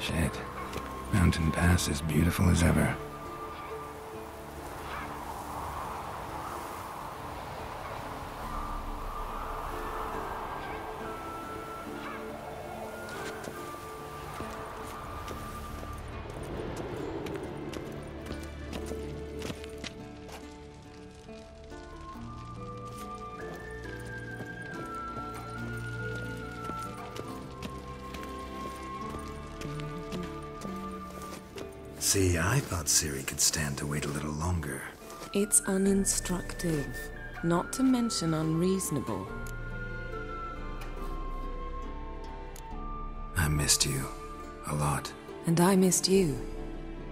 Shit. Mountain Pass is beautiful as ever. See, I thought Ciri could stand to wait a little longer. It's uninstructive, not to mention unreasonable. I missed you. A lot. And I missed you.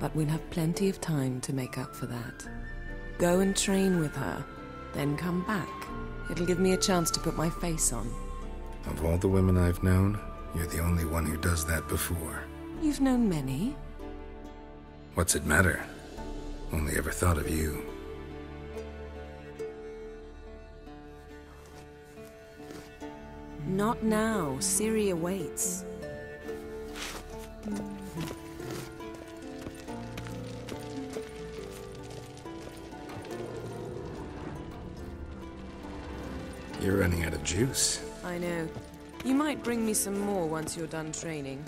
But we'll have plenty of time to make up for that. Go and train with her, then come back. It'll give me a chance to put my face on. Of all the women I've known, you're the only one who does that before. You've known many. What's it matter? Only ever thought of you. Not now. Ciri awaits. You're running out of juice. I know. You might bring me some more once you're done training.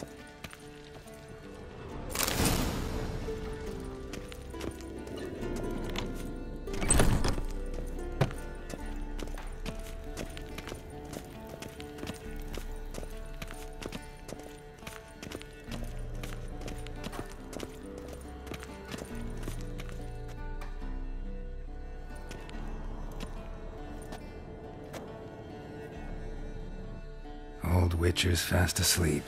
Old Witcher's fast asleep.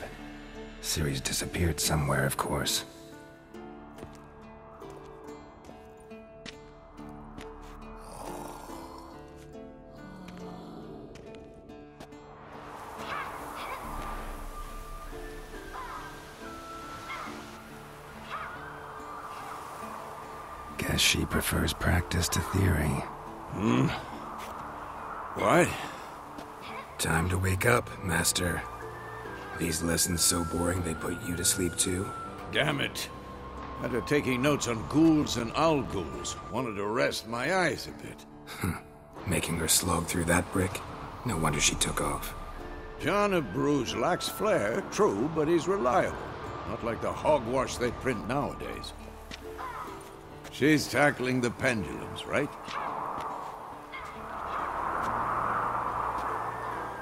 Ciri's disappeared somewhere, of course. Guess she prefers practice to theory. What? Time to wake up, Master. These lessons so boring they put you to sleep too? Damn it. After taking notes on ghouls and owl ghouls, wanted to rest my eyes a bit. Making her slog through that brick? No wonder she took off. John of Bruges lacks flair, true, but he's reliable. Not like the hogwash they print nowadays. She's tackling the pendulums, right?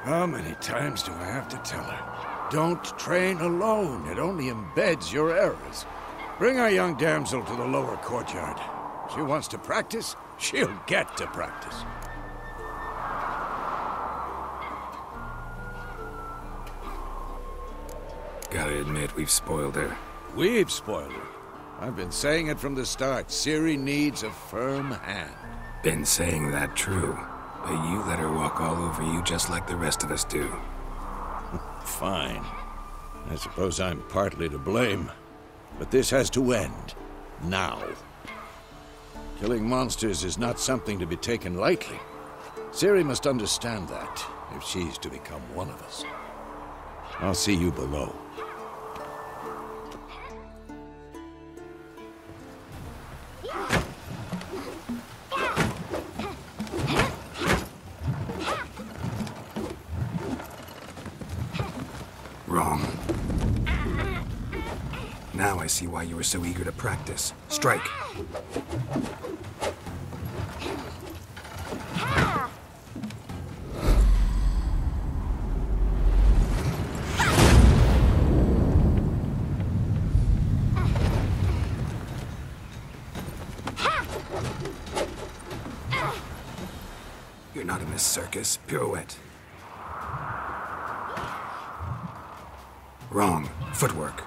How many times do I have to tell her? Don't train alone. It only embeds your errors. Bring our young damsel to the lower courtyard. She wants to practice, she'll get to practice. Gotta admit, we've spoiled her. We've spoiled her. I've been saying it from the start. Ciri needs a firm hand. Been saying that true, but you let her walk all over you just like the rest of us do. Fine. I suppose I'm partly to blame. But this has to end. Now. Killing monsters is not something to be taken lightly. Ciri must understand that, if she's to become one of us. I'll see you below. Wrong. Now I see why you were so eager to practice. Strike. You're not in this circus. Pirouette. Wrong. Footwork.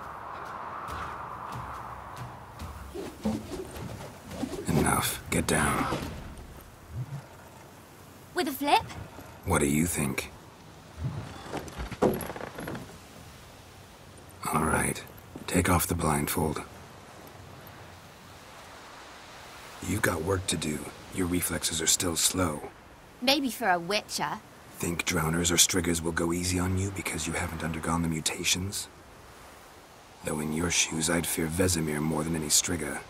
Enough. Get down. With a flip? What do you think? All right. Take off the blindfold. You've got work to do. Your reflexes are still slow. Maybe for a witcher. Think drowners or striggers will go easy on you because you haven't undergone the mutations? Though in your shoes, I'd fear Vesemir more than any Striga.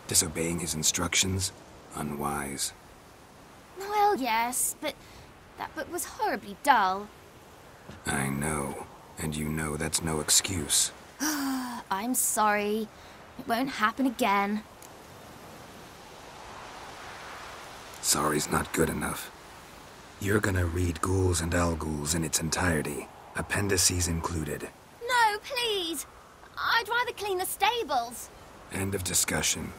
Disobeying his instructions? Unwise. Well, yes, but that book was horribly dull. I know. And you know that's no excuse. I'm sorry. It won't happen again. Sorry's not good enough. You're gonna read Ghouls and Al-Ghouls in its entirety, appendices included. No, please! I'd rather clean the stables. End of discussion.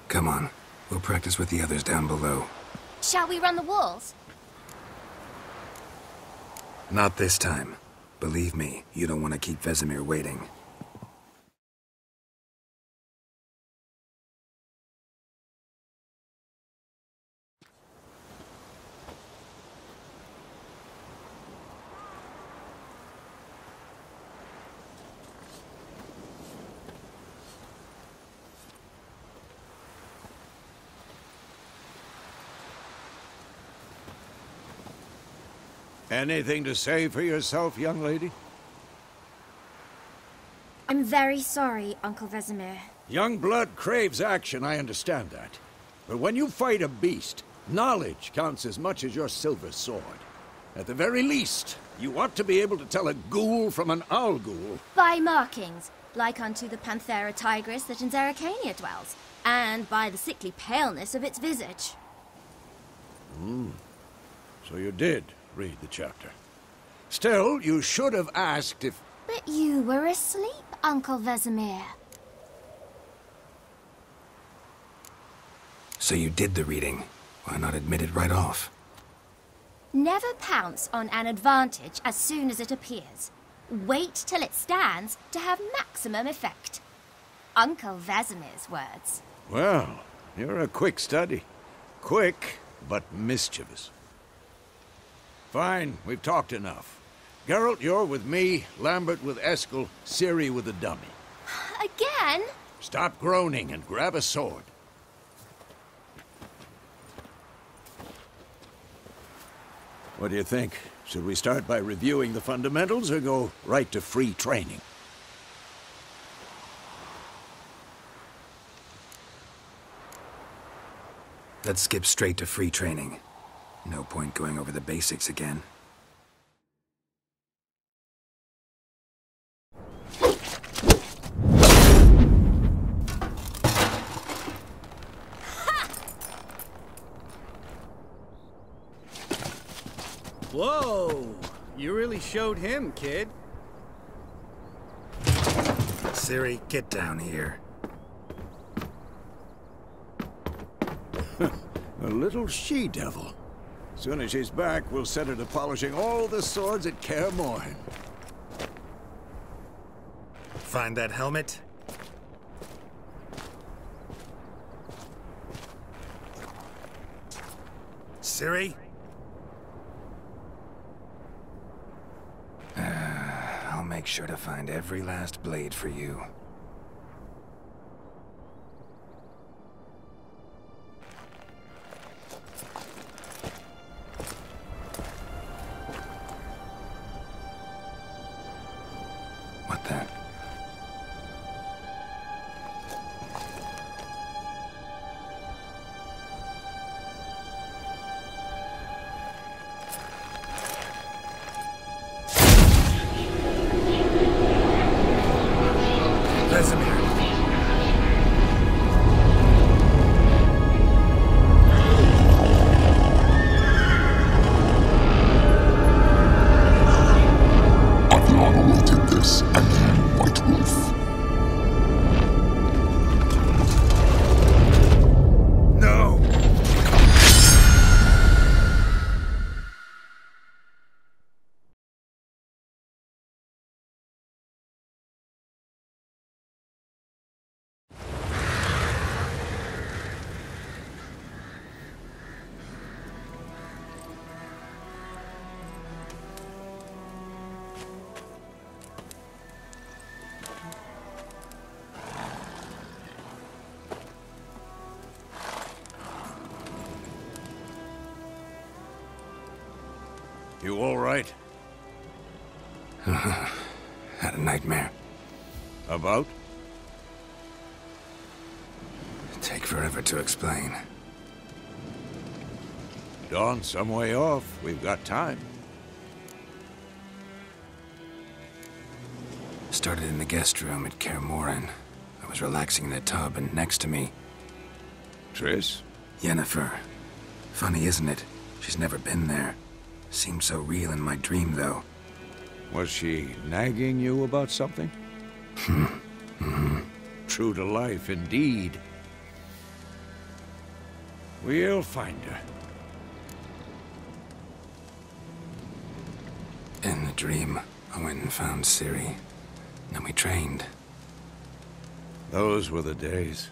Come on, we'll practice with the others down below. Shall we run the walls? Not this time. Believe me, you don't want to keep Vesemir waiting. Anything to say for yourself, young lady? I'm very sorry, Uncle Vesemir. Young blood craves action, I understand that. But when you fight a beast, knowledge counts as much as your silver sword. At the very least, you ought to be able to tell a ghoul from an owl-ghoul. By markings, like unto the Panthera tigris that in Zerrikania dwells, and by the sickly paleness of its visage. So you did read the chapter. Still, you should have asked if... But you were asleep, Uncle Vesemir. So you did the reading. Why not admit it right off? Never pounce on an advantage as soon as it appears. Wait till it stands to have maximum effect. Uncle Vesemir's words. Well, you're a quick study. Quick, but mischievous. Fine, we've talked enough. Geralt, you're with me, Lambert with Eskel, Ciri with the dummy. Again? Stop groaning and grab a sword. What do you think? Should we start by reviewing the fundamentals or go right to free training? Let's skip straight to free training. No point going over the basics again. Whoa! You really showed him, kid. Ciri, get down here. A little she-devil. Soon as she's back, we'll set her to polishing all the swords at Kaer Morhen. Find that helmet? Ciri? I'll make sure to find every last blade for you. What the? Vesemir. Adlan awaited this, and you, White Wolf. No! You all right? Had a nightmare. About? take forever to explain. Dawn's some way off. We've got time. Started in the guest room at Kaer Morhen. I was relaxing in a tub, and next to me, Triss? Yennefer. Funny, isn't it? She's never been there. Seemed so real in my dream, though. Was she nagging you about something? True to life, indeed. We'll find her. In the dream, I went and found Ciri. Then we trained. Those were the days.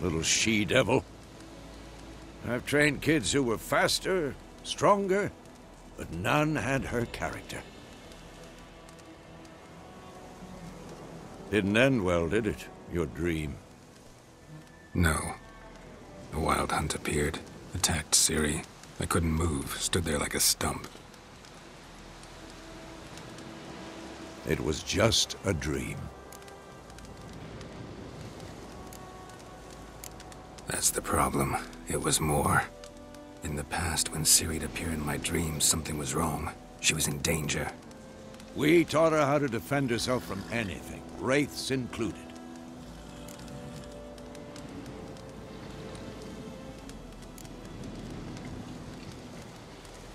Little she-devil. I've trained kids who were faster, stronger, but none had her character. Didn't end well, did it? Your dream? No. A wild hunt appeared, attacked Ciri. I couldn't move, stood there like a stump. It was just a dream. That's the problem. It was more. In the past, when Ciri'd appear in my dreams, something was wrong. She was in danger. We taught her how to defend herself from anything, wraiths included.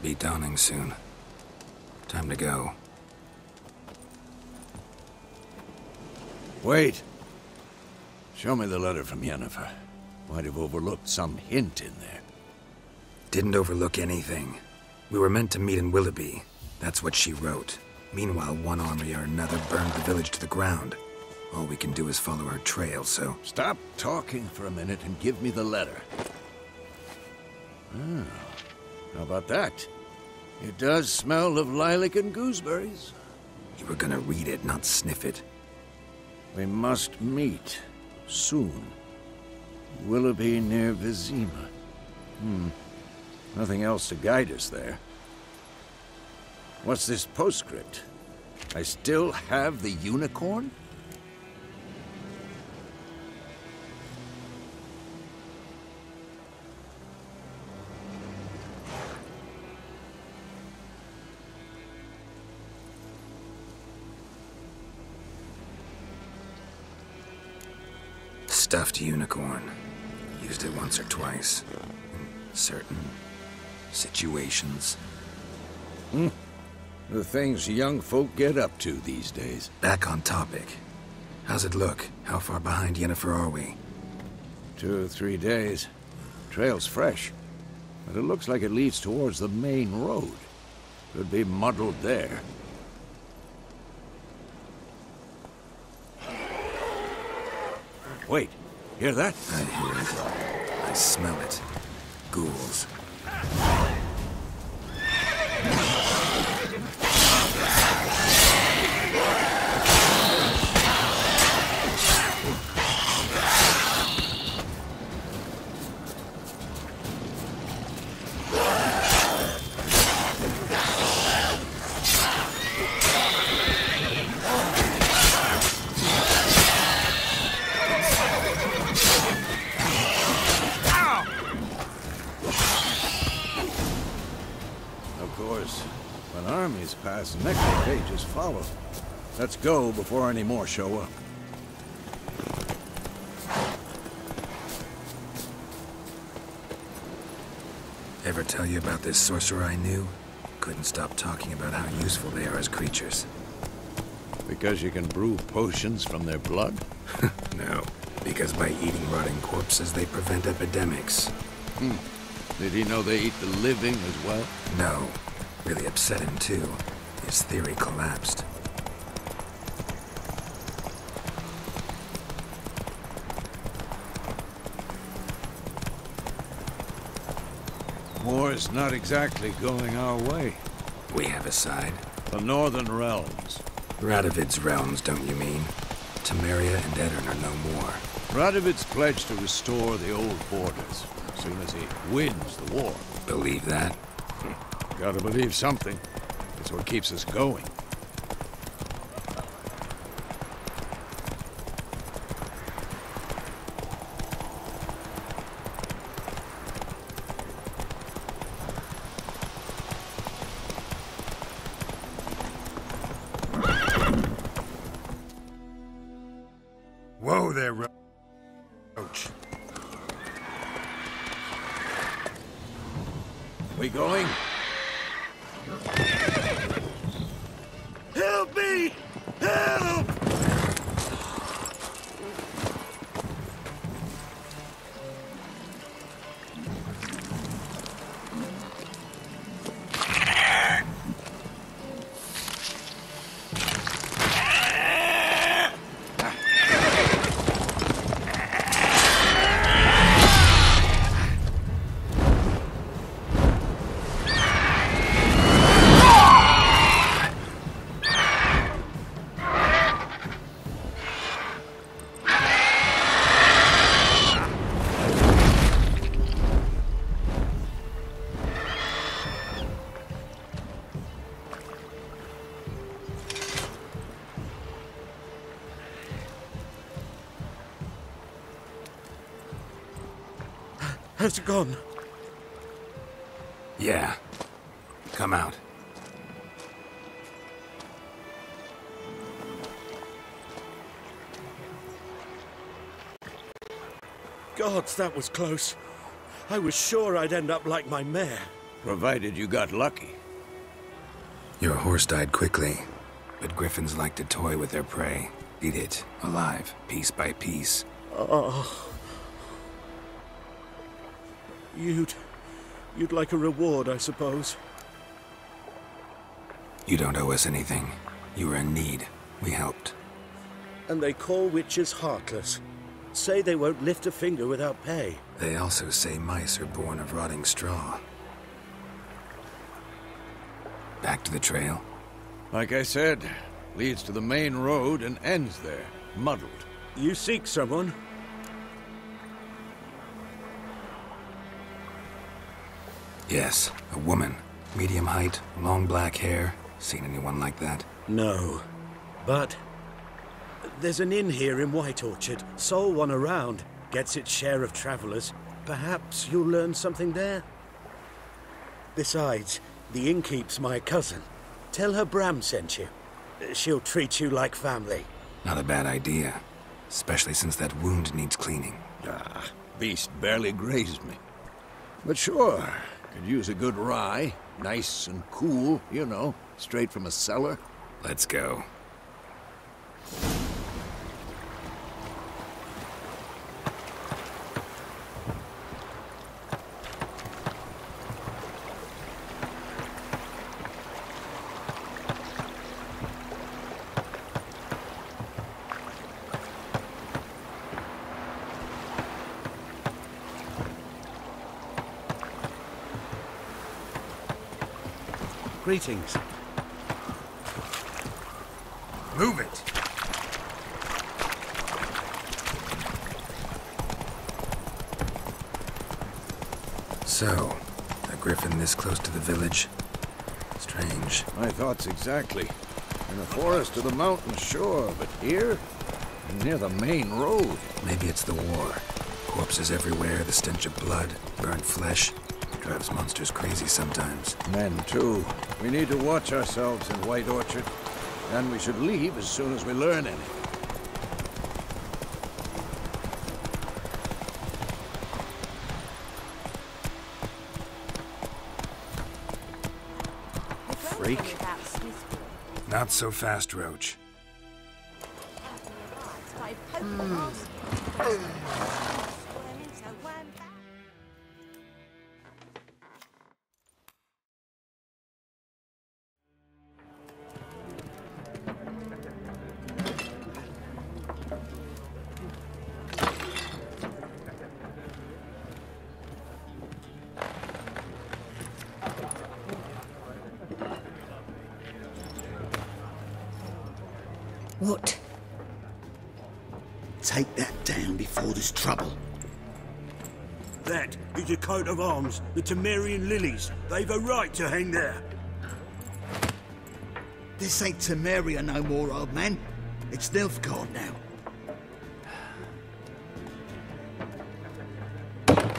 Be dawning soon. Time to go. Wait. Show me the letter from Yennefer. Might have overlooked some hint in there. Didn't overlook anything. We were meant to meet in Willoughby. That's what she wrote. Meanwhile, one army or another burned the village to the ground. All we can do is follow her trail, so... Stop talking for a minute and give me the letter. Ah, how about that? It does smell of lilac and gooseberries. You were gonna read it, not sniff it. We must meet. Soon. Willoughby near Vizima. Nothing else to guide us there. What's this postscript? I still have the unicorn? Stuffed unicorn. Used it once or twice. In certain situations. The things young folk get up to these days. Back on topic. How's it look? How far behind Yennefer are we? 2 or 3 days. Trail's fresh. But it looks like it leads towards the main road. Could be muddled there. Wait, hear that? I hear it. I smell it. Ghouls. Pass, necropages follow. Let's go before any more show up. Ever tell you about this sorcerer I knew? Couldn't stop talking about how useful they are as creatures. Because you can brew potions from their blood? No, because by eating rotting corpses, they prevent epidemics. Did he know they eat the living as well? No. Really upset him, too. His theory collapsed. War's not exactly going our way. We have a side. The Northern Realms. Radovid's realms, don't you mean? Temeria and Aedirn are no more. Radovid's pledged to restore the old borders as soon as he wins the war. Believe that? Gotta believe something. It's what keeps us going. there, Roach. We going? Help me! Help! Has it gone? Yeah. Come out. Gods, that was close. I was sure I'd end up like my mare. Provided you got lucky. Your horse died quickly, but griffins like to toy with their prey. Eat it, alive, piece by piece. Oh. You'd like a reward, I suppose. You don't owe us anything. You were in need. We helped. And they call witches heartless. Say they won't lift a finger without pay. They also say mice are born of rotting straw. Back to the trail? Like I said, leads to the main road and ends there, muddled. You seek someone? Yes, a woman. Medium height, long black hair. Seen anyone like that? No. But there's an inn here in White Orchard. Sole one around. Gets its share of travelers. Perhaps you'll learn something there? Besides, the innkeep's my cousin. Tell her Bram sent you. She'll treat you like family. Not a bad idea. Especially since that wound needs cleaning. Ah, beast barely grazed me. But sure, could use a good rye. Nice and cool, you know, straight from a cellar. Let's go. Greetings. Move it! So, a griffin this close to the village? Strange. My thoughts exactly. In the forest or the mountain, sure, but here? Near the main road. Maybe it's the war. Corpses everywhere, the stench of blood, burnt flesh. Drives monsters crazy sometimes. Men, too. We need to watch ourselves in White Orchard. And we should leave as soon as we learn anything. Freak. Not so fast, Roach. What? Take that down before there's trouble. That is a coat of arms, the Temerian lilies. They've a right to hang there. This ain't Temeria no more, old man. It's Nilfgaard now.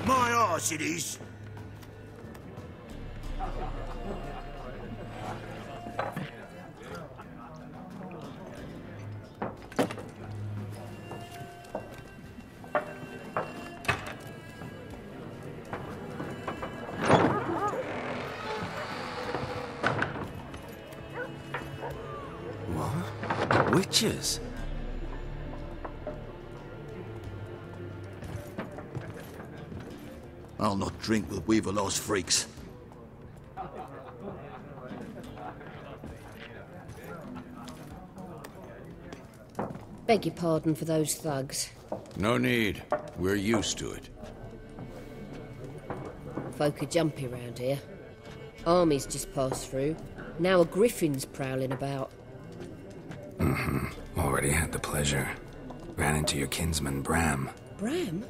My arse it is. Witches? I'll not drink with Weaverlaw's freaks. Beg your pardon for those thugs. No need. We're used to it. Folk are jumpy round here. Armies just passed through. Now a griffin's prowling about. Already had the pleasure. Ran into your kinsman, Bram. Bram?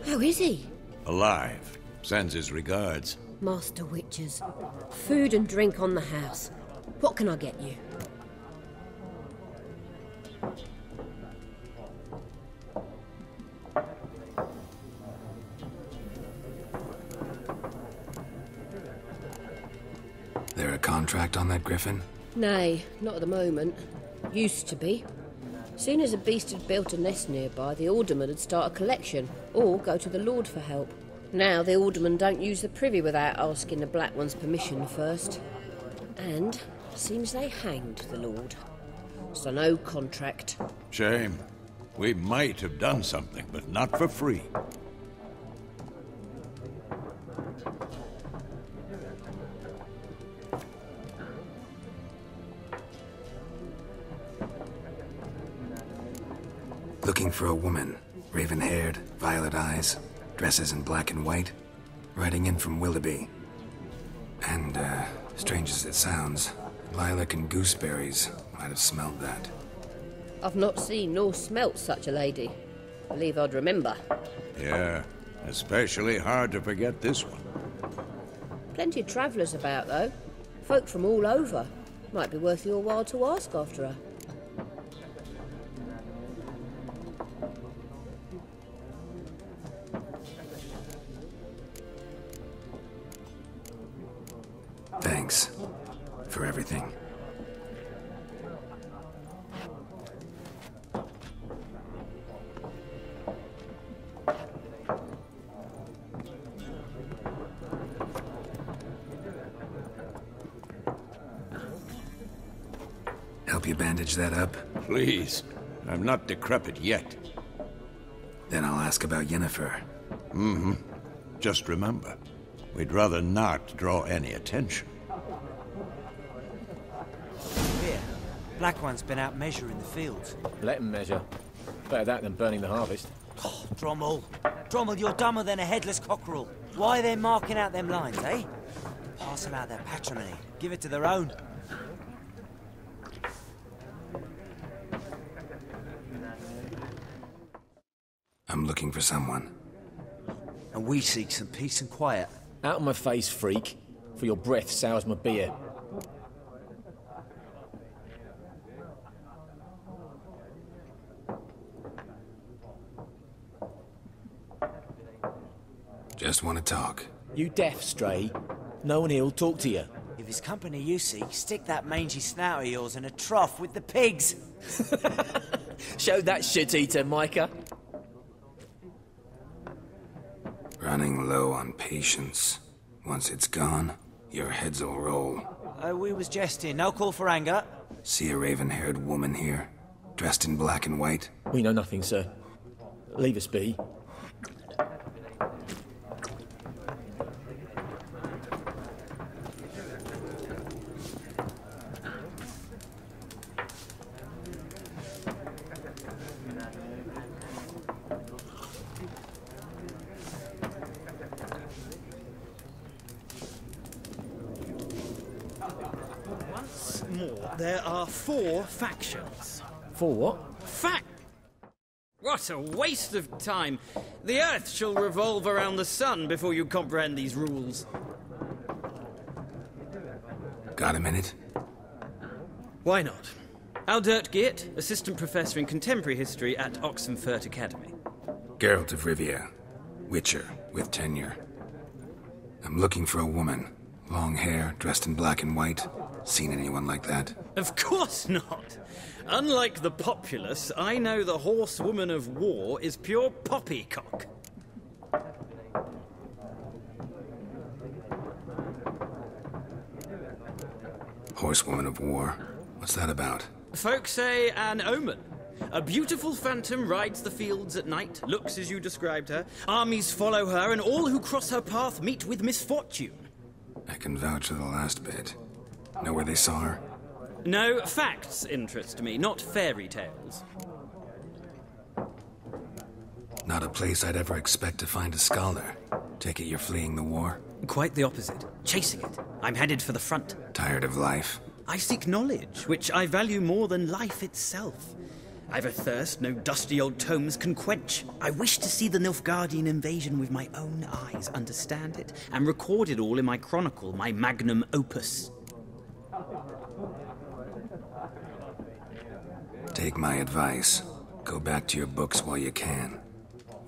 How is he? Alive. Sends his regards. Master Witches. Food and drink on the house. What can I get you? There a contract on that griffin? Nay, not at the moment. Used to be. Soon as a beast had built a nest nearby, the alderman would start a collection, or go to the Lord for help. Now the aldermen don't use the privy without asking the Black One's permission first. And seems they hanged the Lord. So no contract. Shame. We might have done something, but not for free. Looking for a woman. Raven-haired, violet eyes, dresses in black and white. Riding in from Willoughby. And, strange as it sounds, lilac and gooseberries might have smelled that. I've not seen nor smelt such a lady. Believe I'd remember. Yeah, especially hard to forget this one. Plenty of travellers about, though. Folk from all over. Might be worth your while to ask after her. Thanks for everything. Help you bandage that up? Please. I'm not decrepit yet. Then I'll ask about Yennefer. Just remember, we'd rather not draw any attention. Here, Black One's been out measuring the fields. Let him measure. Better that than burning the harvest. Oh, Drommel. Drommel, you're dumber than a headless cockerel. Why are they marking out them lines, eh? Pass them out their patrimony. Give it to their own. I'm looking for someone. And we seek some peace and quiet. Out of my face, freak. For your breath sours my beer. Just want to talk. You deaf, Stray? No one here'll talk to you. If it's company you seek, stick that mangy snout of yours in a trough with the pigs. Show that shit-eater, Micah. Running low on patience. Once it's gone, your heads'll roll. We was jesting. No call for anger. See a raven-haired woman here? Dressed in black and white? We know nothing, sir. Leave us be. There are 4 factions. 4 what? What a waste of time. The Earth shall revolve around the sun before you comprehend these rules. Got a minute? Why not? Aldert Geert, Assistant Professor in Contemporary History at Oxenfurt Academy. Geralt of Rivia. Witcher, with tenure. I'm looking for a woman. Long hair, dressed in black and white. Seen anyone like that? Of course not. Unlike the populace, I know the horsewoman of war is pure poppycock. Horsewoman of war? What's that about? Folks say an omen. A beautiful phantom rides the fields at night, looks as you described her. Armies follow her, and all who cross her path meet with misfortune. I can vouch for the last bit. Know where they saw her? No, facts interest me, not fairy tales. Not a place I'd ever expect to find a scholar. Take it you're fleeing the war? Quite the opposite. Chasing it. I'm headed for the front. Tired of life? I seek knowledge, which I value more than life itself. I've a thirst no dusty old tomes can quench. I wish to see the Nilfgaardian invasion with my own eyes, understand it, and record it all in my chronicle, my magnum opus. Take my advice. Go back to your books while you can.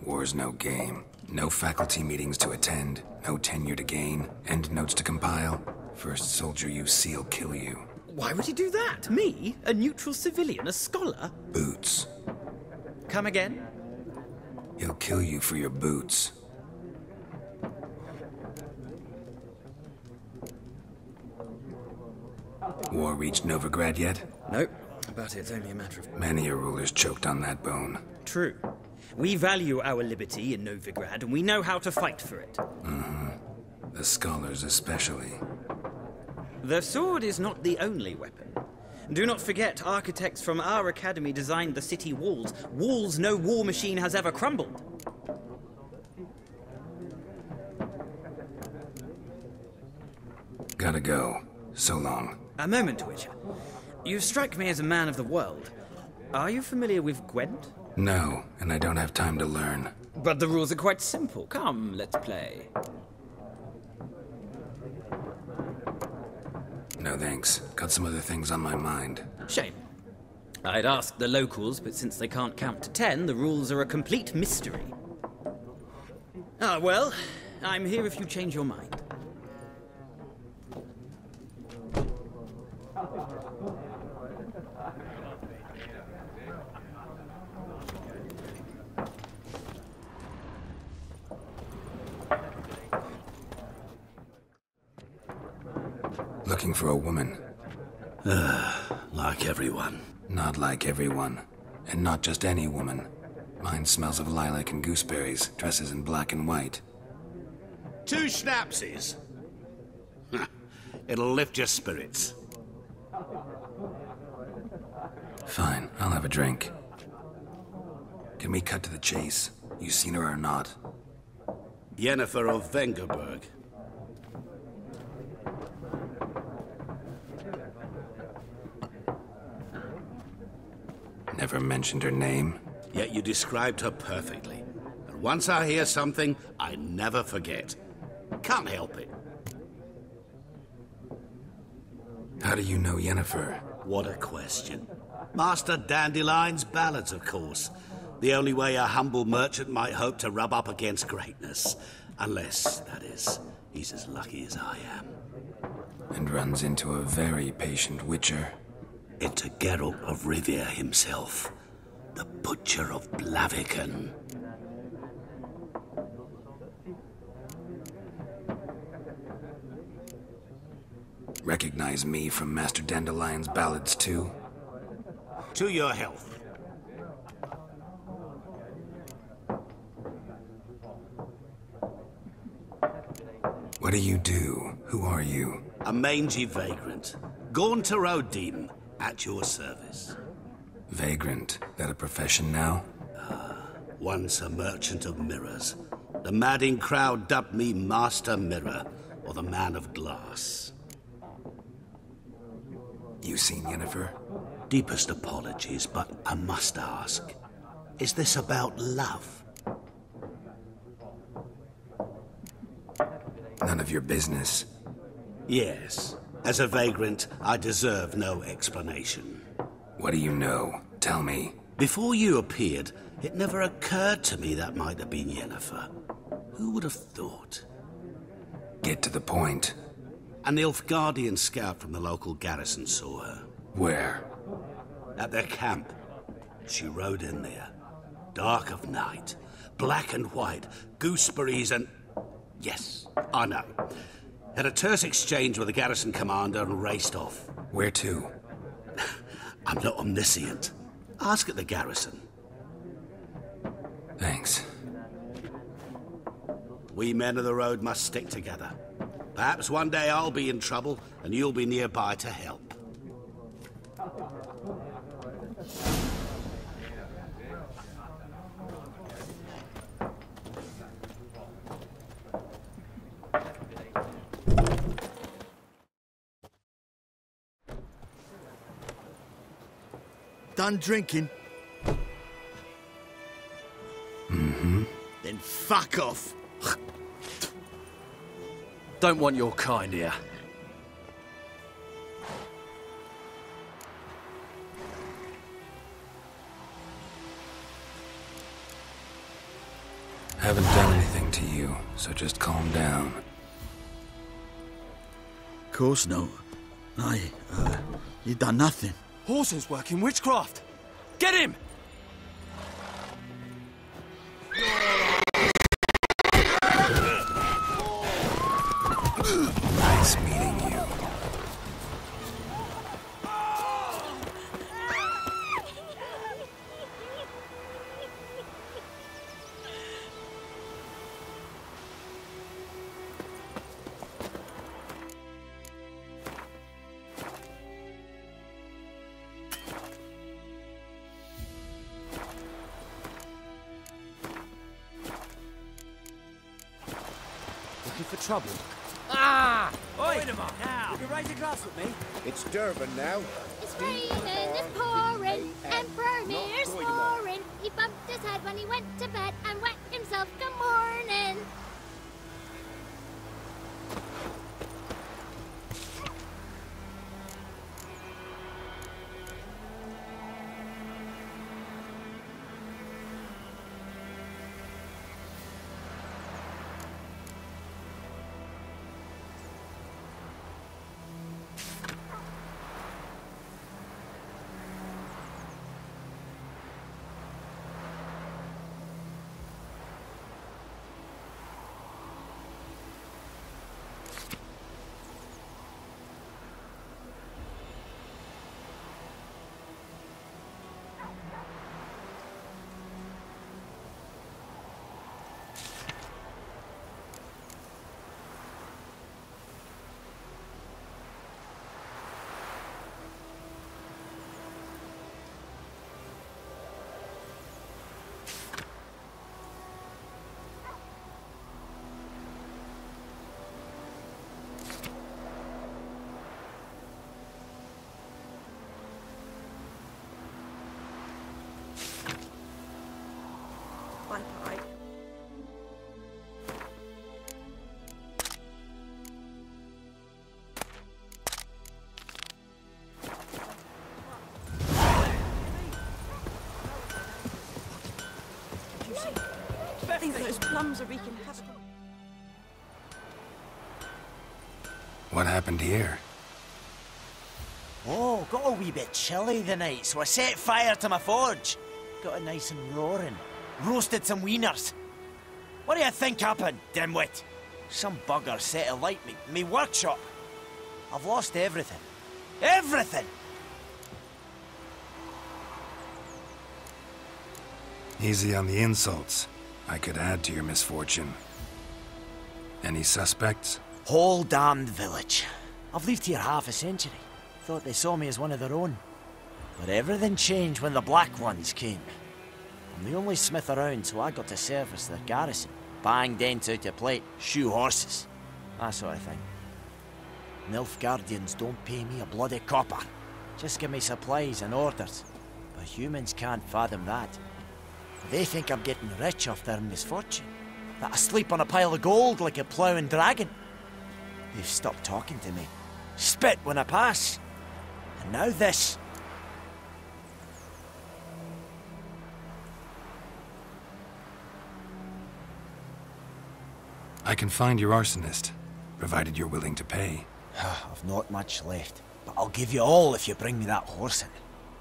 War's no game. No faculty meetings to attend, no tenure to gain, end notes to compile. First soldier you see'll kill you. Why would he do that? Me? A neutral civilian? A scholar? Boots. Come again? He'll kill you for your boots. War reached Novigrad yet? Nope, but it's only a matter of... Many a ruler's choked on that bone. True. We value our liberty in Novigrad, and we know how to fight for it. Mm-hmm. The scholars especially. The sword is not the only weapon. Do not forget, architects from our academy designed the city walls. Walls no war machine has ever crumbled. Gotta go. So long. A moment, Witcher. You strike me as a man of the world. Are you familiar with Gwent? No, and I don't have time to learn. But the rules are quite simple. Come, let's play. No thanks. Got some other things on my mind. Shame. I'd ask the locals, but since they can't count to 10, the rules are a complete mystery. Ah, well, I'm here if you change your mind. Looking for a woman. Like everyone. Not like everyone. And not just any woman. Mine smells of lilac and gooseberries, dresses in black and white. 2 schnapsies. It'll lift your spirits. Fine, I'll have a drink. Can we cut to the chase? You seen her or not? Yennefer of Vengerberg. Never mentioned her name. Yet you described her perfectly. And once I hear something, I never forget. Can't help it. How do you know Yennefer? What a question. Master Dandelion's ballads, of course. The only way a humble merchant might hope to rub up against greatness. Unless, that is, he's as lucky as I am. And runs into a very patient witcher. Into Geralt of Rivia himself. The Butcher of Blaviken. Recognize me from Master Dandelion's ballads, too? To your health. What do you do? Who are you? A mangy vagrant. Gaunter O'Dean, at your service. Vagrant? That a profession now? Once a merchant of mirrors. The madding crowd dubbed me Master Mirror, or the Man of Glass. You seen Yennefer? Deepest apologies, but I must ask. Is this about love? None of your business. Yes. As a vagrant, I deserve no explanation. What do you know? Tell me. Before you appeared, it never occurred to me that might have been Yennefer. Who would have thought? Get to the point. A Nilfgaardian scout from the local garrison saw her. Where? At their camp. She rode in there. Dark of night. Black and white. Gooseberries and... Yes, I know. Had a terse exchange with the garrison commander and raced off. Where to? I'm not omniscient. Ask at the garrison. Thanks. We men of the road must stick together. Perhaps one day I'll be in trouble and you'll be nearby to help. Done drinking? Mm-hmm. Then fuck off. Don't want your kind here. Haven't done anything to you, so just calm down. Course no. You done nothing. Horsen's working witchcraft. Get him! Nice meeting you. Looking for trouble? Ah! Oi! Now! You can raise a glass with me? It's Durban now. It's raining, it's pouring, Emperor Mir's snoring. He bumped his head when he went to bed and wet himself. Good morning. Bye-bye. I think those plums are wreaking havoc. What happened here? Oh, got a wee bit chilly the night, so I set fire to my forge. Got it nice and roaring. Roasted some wieners. What do you think happened, dimwit? Some bugger set alight me workshop. I've lost everything. Everything! Easy on the insults. I could add to your misfortune. Any suspects? Whole damned village. I've lived here half a century. Thought they saw me as one of their own. But everything changed when the Black Ones came. I'm the only smith around, so I got to service their garrison. Bang dents out your plate, shoe horses. That sort of thing. Nilfgaardians don't pay me a bloody copper. Just give me supplies and orders. But humans can't fathom that. They think I'm getting rich off their misfortune. That I sleep on a pile of gold like a ploughing dragon. They've stopped talking to me. Spit when I pass. And now this. I can find your arsonist, provided you're willing to pay. I've not much left, but I'll give you all if you bring me that horse in,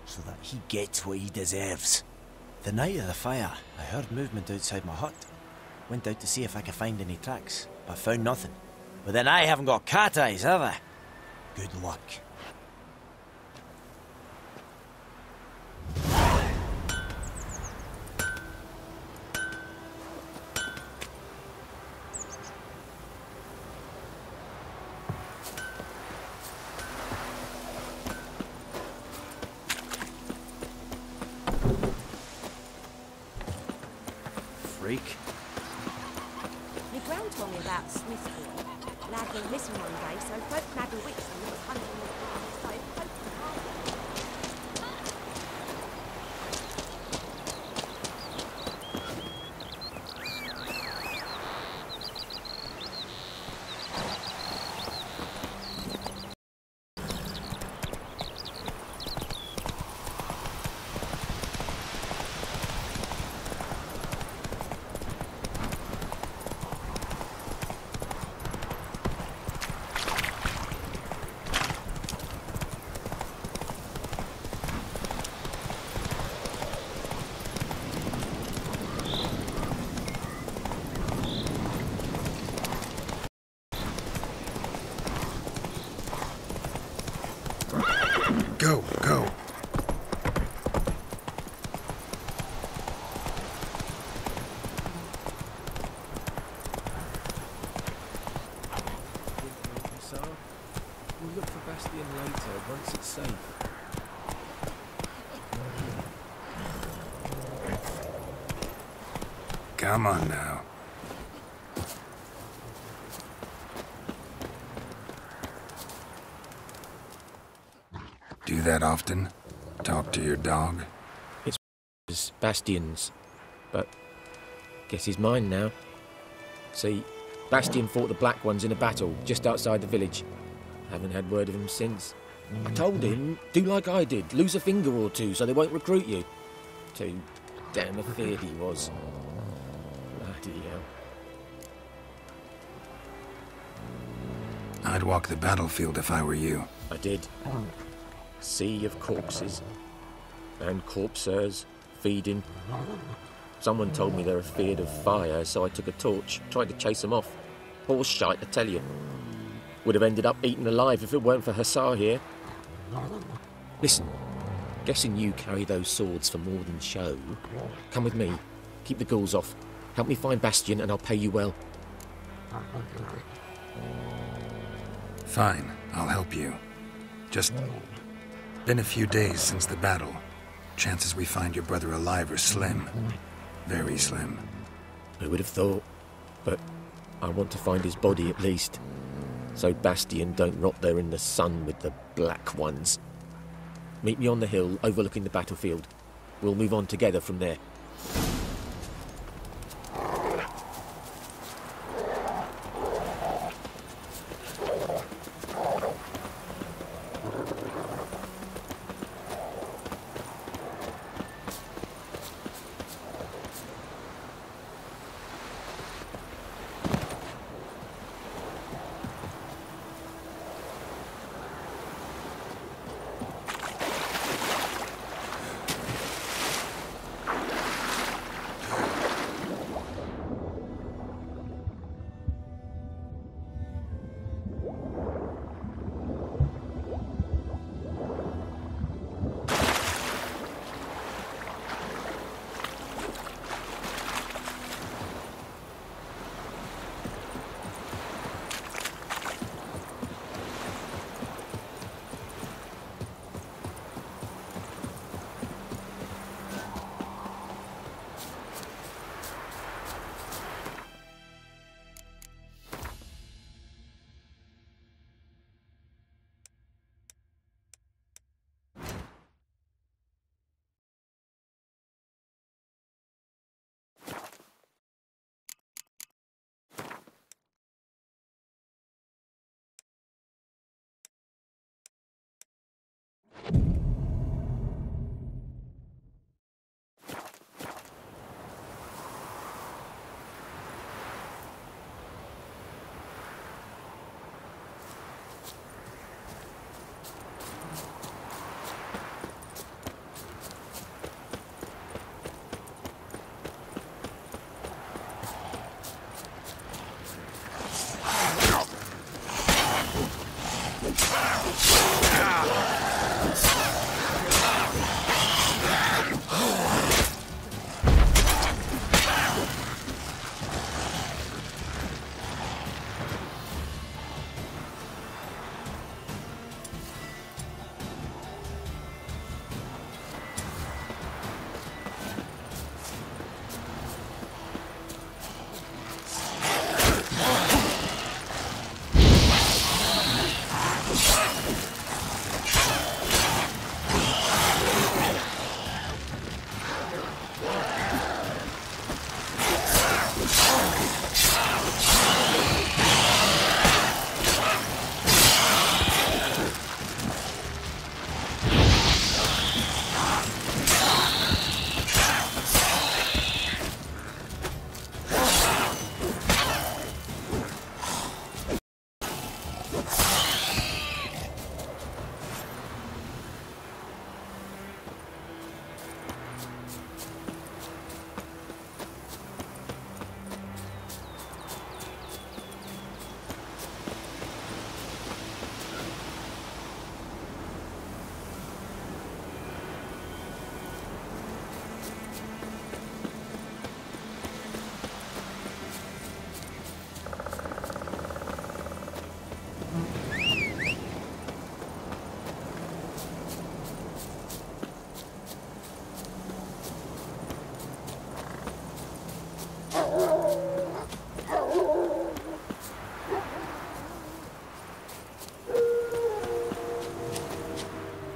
so that he gets what he deserves. The night of the fire, I heard movement outside my hut. Went out to see if I could find any tracks, but found nothing. But then I haven't got cat eyes, have I? Good luck. been missing one day, so folk nagged a witch that was hunting the ground, so folk Go, go. We'll look for Bastion later, once it's safe. Come on now. Do that often? Talk to your dog? It's Bastion's, but guess he's mine now. See, Bastion fought the Black Ones in a battle just outside the village. Haven't had word of him since. I told him, do like I did, lose a finger or two so they won't recruit you. Too damn afeard he was. Bloody hell. I'd walk the battlefield if I were you. I did. Sea of corpses. And corpsers, feeding. Someone told me they're afeard of fire, so I took a torch, tried to chase them off. Horse shite, I tell you. Would have ended up eaten alive if it weren't for Hussar here. Listen, guessing you carry those swords for more than show. Come with me, keep the ghouls off. Help me find Bastion and I'll pay you well. Fine, I'll help you. Just been a few days since the battle. Chances we find your brother alive are slim. Very slim. Who would have thought? But I want to find his body at least. So Bastion don't rot there in the sun with the Black Ones. Meet me on the hill overlooking the battlefield. We'll move on together from there.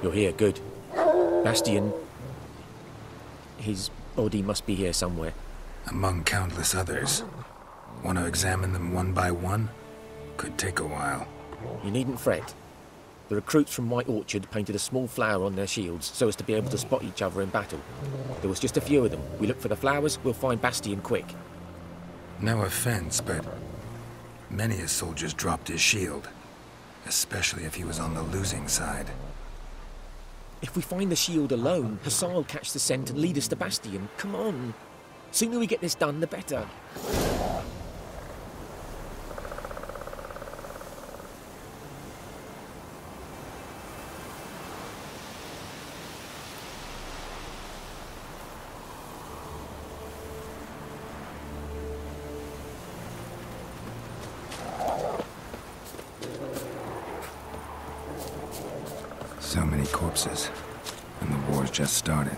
You're here, good. Bastian... his body must be here somewhere. Among countless others. Want to examine them one by one? Could take a while. You needn't fret. The recruits from White Orchard painted a small flower on their shields so as to be able to spot each other in battle. There was just a few of them. We look for the flowers, we'll find Bastian quick. No offense, but many a soldier's dropped his shield. Especially if he was on the losing side. If we find the shield alone, Hussar will catch the scent and lead us to Bastian. Come on. Sooner we get this done, the better. So many corpses, and the war's just started.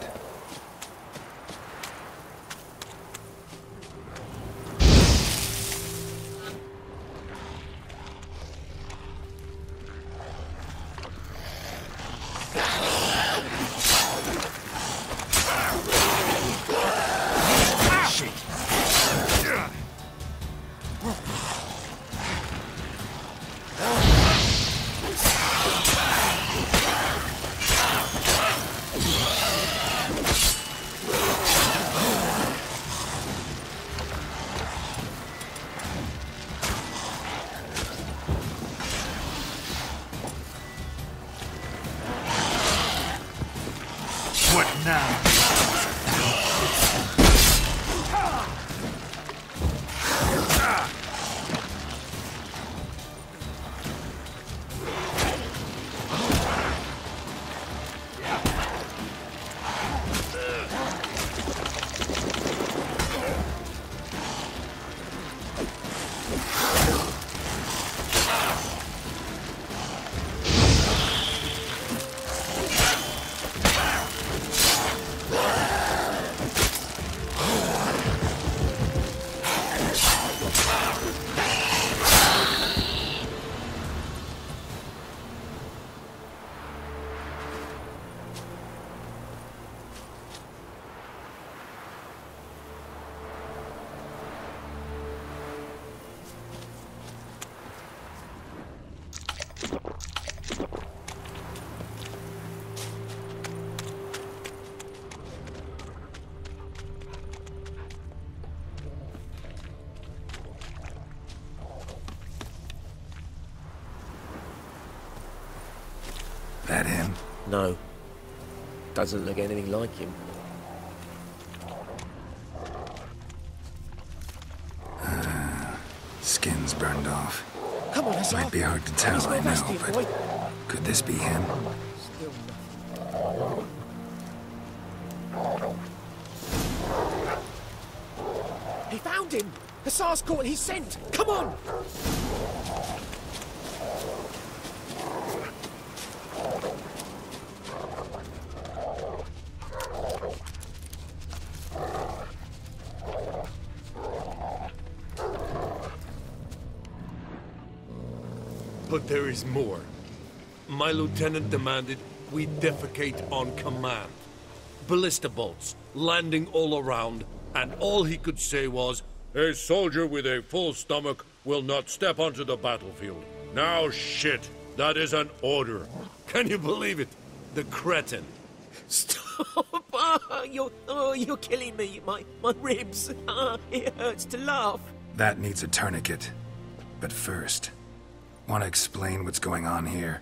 That him? No. Doesn't look anything like him. Skin's burned off. Come on, Hussar. Might be hard to tell, I know, but could this be him? He found him! Hussar's caught his scent! Come on! But there is more. My lieutenant demanded we defecate on command. Ballista bolts, landing all around, and all he could say was, "A soldier with a full stomach will not step onto the battlefield." Now shit, that is an order. Can you believe it? The cretin. Stop! You're killing me. My ribs. It hurts to laugh. That needs a tourniquet. But first, want to explain what's going on here?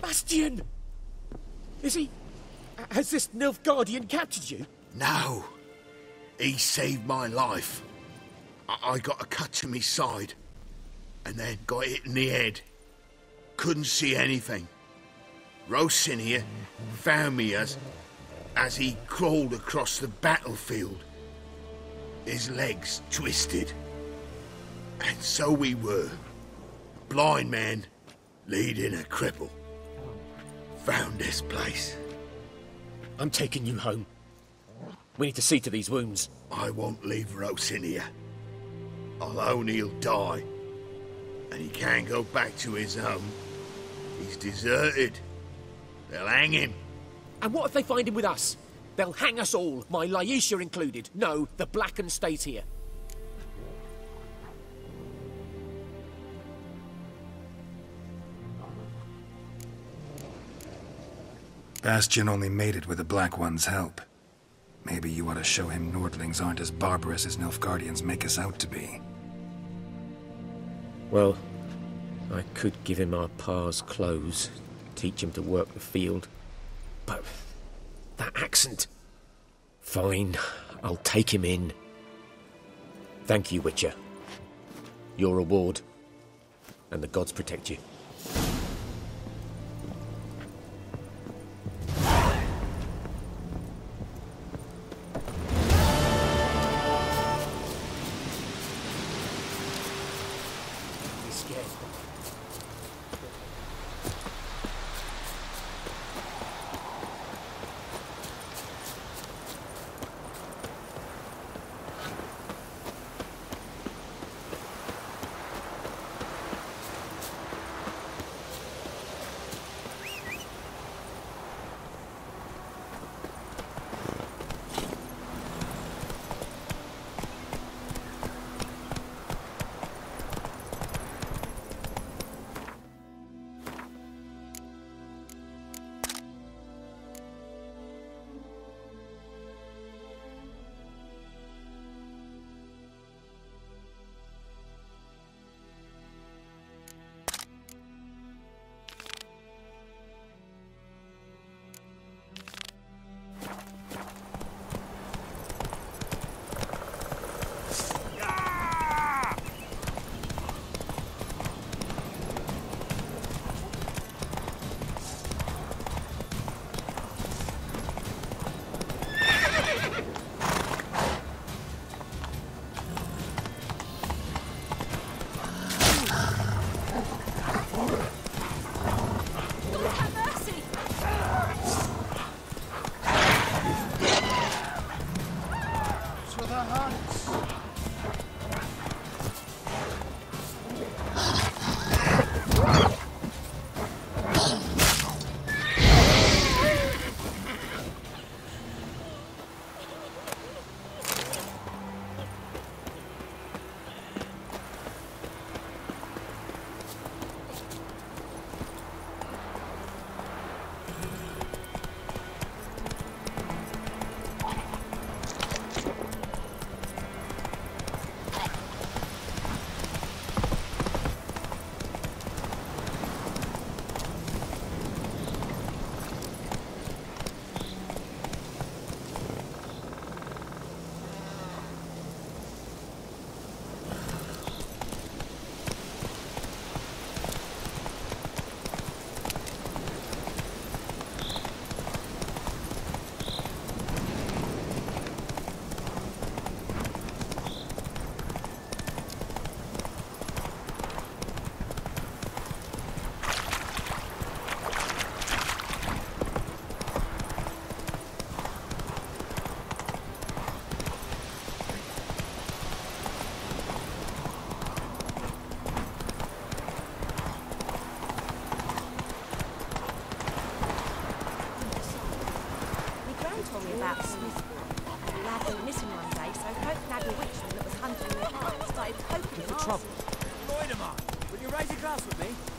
Bastian! Is he... Has this Nilfgaardian captured you? No. He saved my life. I got a cut to my side, and then got hit in the head. Couldn't see anything. Rosinia found me as he crawled across the battlefield. His legs twisted. And so we were. Blind man leading a cripple. Found this place. I'm taking you home. We need to see to these wounds. I won't leave Rosinia. Alone he'll die. And he can't go back to his home. He's deserted. They'll hang him. And what if they find him with us? They'll hang us all, my Laisha included. No, the Blacken stays here. Bastion only made it with the Black One's help. Maybe you ought to show him Nordlings aren't as barbarous as Nilfgaardians make us out to be. Well, I could give him our pa's clothes, teach him to work the field. But that accent... Fine, I'll take him in. Thank you, Witcher. Your reward. And the gods protect you.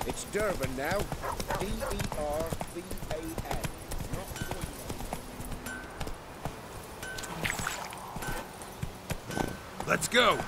It's Durban now. D-E-R-B-A-N. Let's go!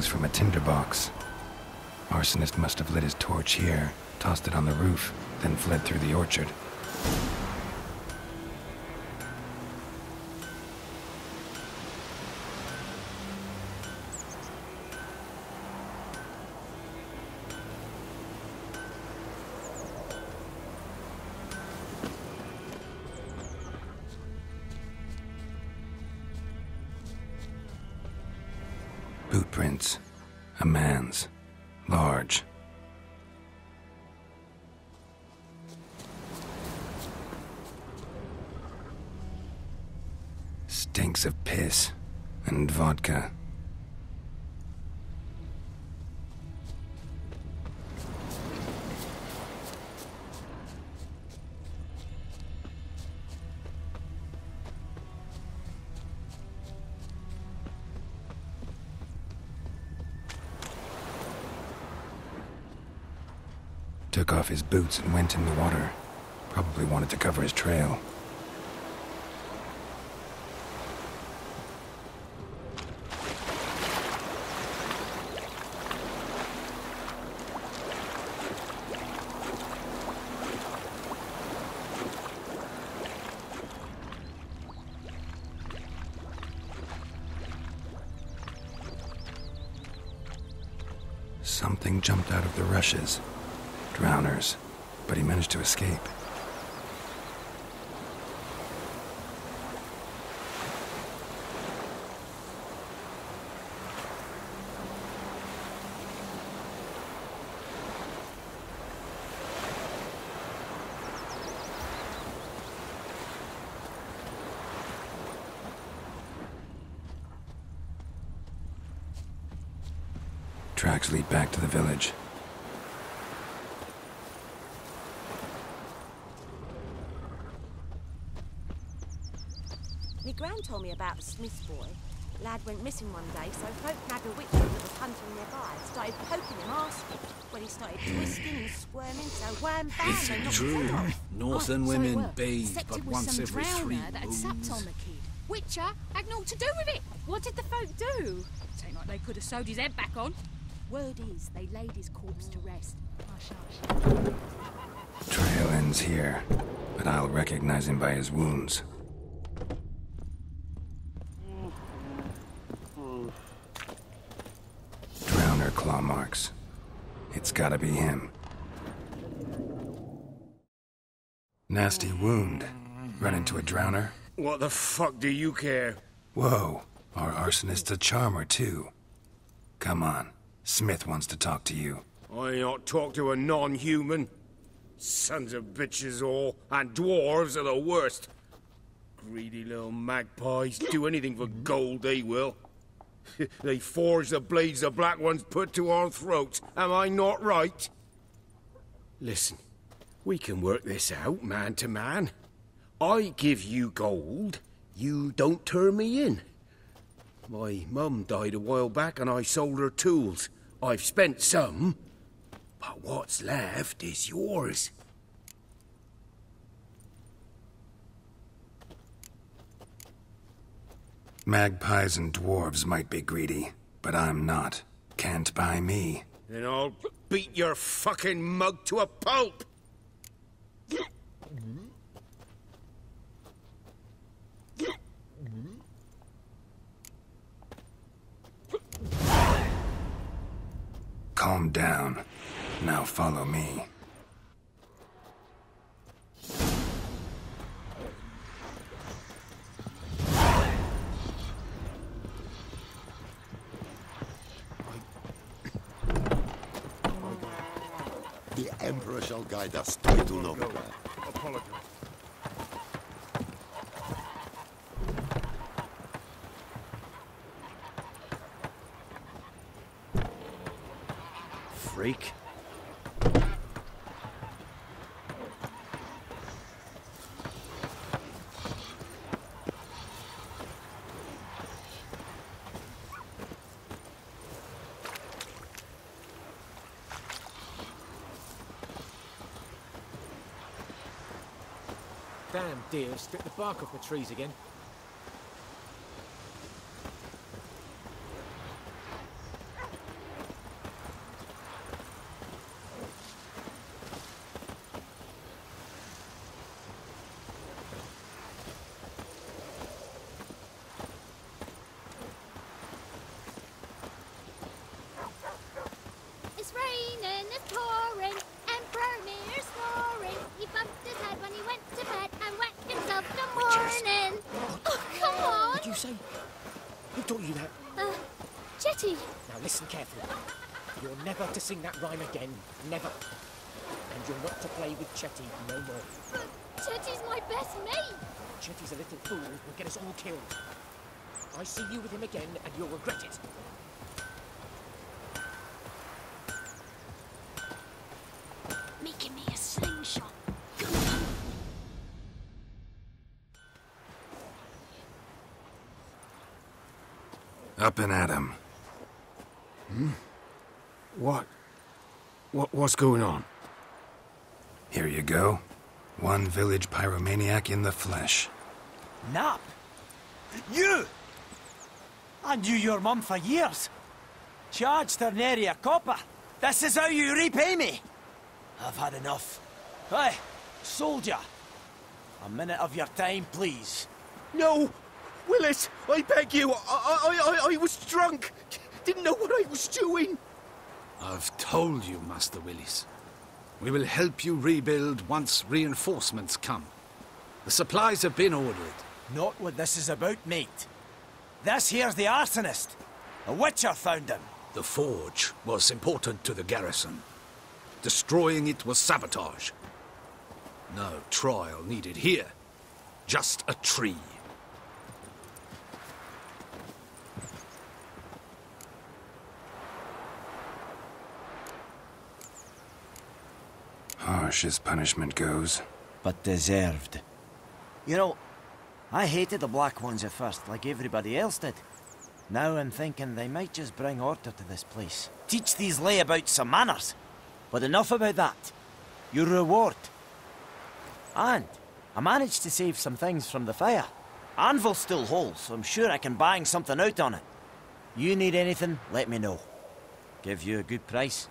From a tinderbox. Arsonist must have lit his torch here, tossed it on the roof, then fled through the orchard. Boot prints. A man's. Large. Stinks of piss and vodka. Took off his boots and went in the water. Probably wanted to cover his trail. Something jumped out of the rushes. Drowners, but he managed to escape. Tracks lead back to the village. Me gran told me about a Smith's boy. Lad went missing one day, so folk nagged a witch that was hunting nearby and started poking him arsehole. When he started twisting and squirming, so wham bam, Is they it knocked his true? head off. Northern women bathe but once every 3 that had sapped on the kid. Witcher had naught to do with it. What did the folk do? Ain't like they could have sewed his head back on. Word is, they laid his corpse to rest. Trail ends here, but I'll recognize him by his wounds. Drowner claw marks. It's gotta be him. Nasty wound. Run into a drowner? What the fuck do you care? Whoa, our arsonist's a charmer too. Come on, Smith wants to talk to you. I ain't not talk to a non-human. Sons of bitches all, and dwarves are the worst. Greedy little magpies, do anything for gold, they will. They forge the blades the black ones put to our throats, am I not right? Listen, we can work this out, man to man. I give you gold, you don't turn me in. My mum died a while back and I sold her tools. I've spent some, but what's left is yours. Magpies and dwarves might be greedy, but I'm not. Can't buy me. Then I'll beat your fucking mug to a pulp! Calm down. Now follow me. The Emperor shall guide us to Novigrad. Apologize. Freak. Damn deer stripped the bark off the trees again. It's raining, it's pouring, and Bromir's snoring. He bumped his head when he went to bed and wet himself the morning. Oh, come on! What did you say? Who taught you that? Chetty! Now listen carefully. You're never to sing that rhyme again. Never. And you're not to play with Chetty no more. But Chetty's my best mate! Chetty's a little fool who'll get us all killed. I see you with him again and you'll regret it. Making me a slingshot. Up and at 'em. What's going on? Here you go. One village pyromaniac in the flesh. Nap? You! I knew your mum for years. Charged her nary a copper. This is how you repay me. I've had enough. Hey, soldier. A minute of your time, please. No! Willis, I beg you. I was drunk. Didn't know what I was doing. I've told you, Master Willis. We will help you rebuild once reinforcements come. The supplies have been ordered. Not what this is about, mate. This here's the arsonist. A witcher found him. The forge was important to the garrison. Destroying it was sabotage. No trial needed here. Just a tree. Harsh as punishment goes. But deserved. You know, I hated the Black Ones at first, like everybody else did. Now I'm thinking they might just bring order to this place. Teach these layabouts some manners. But enough about that. Your reward. And I managed to save some things from the fire. Anvil's still whole, so I'm sure I can bang something out on it. You need anything, let me know. Give you a good price.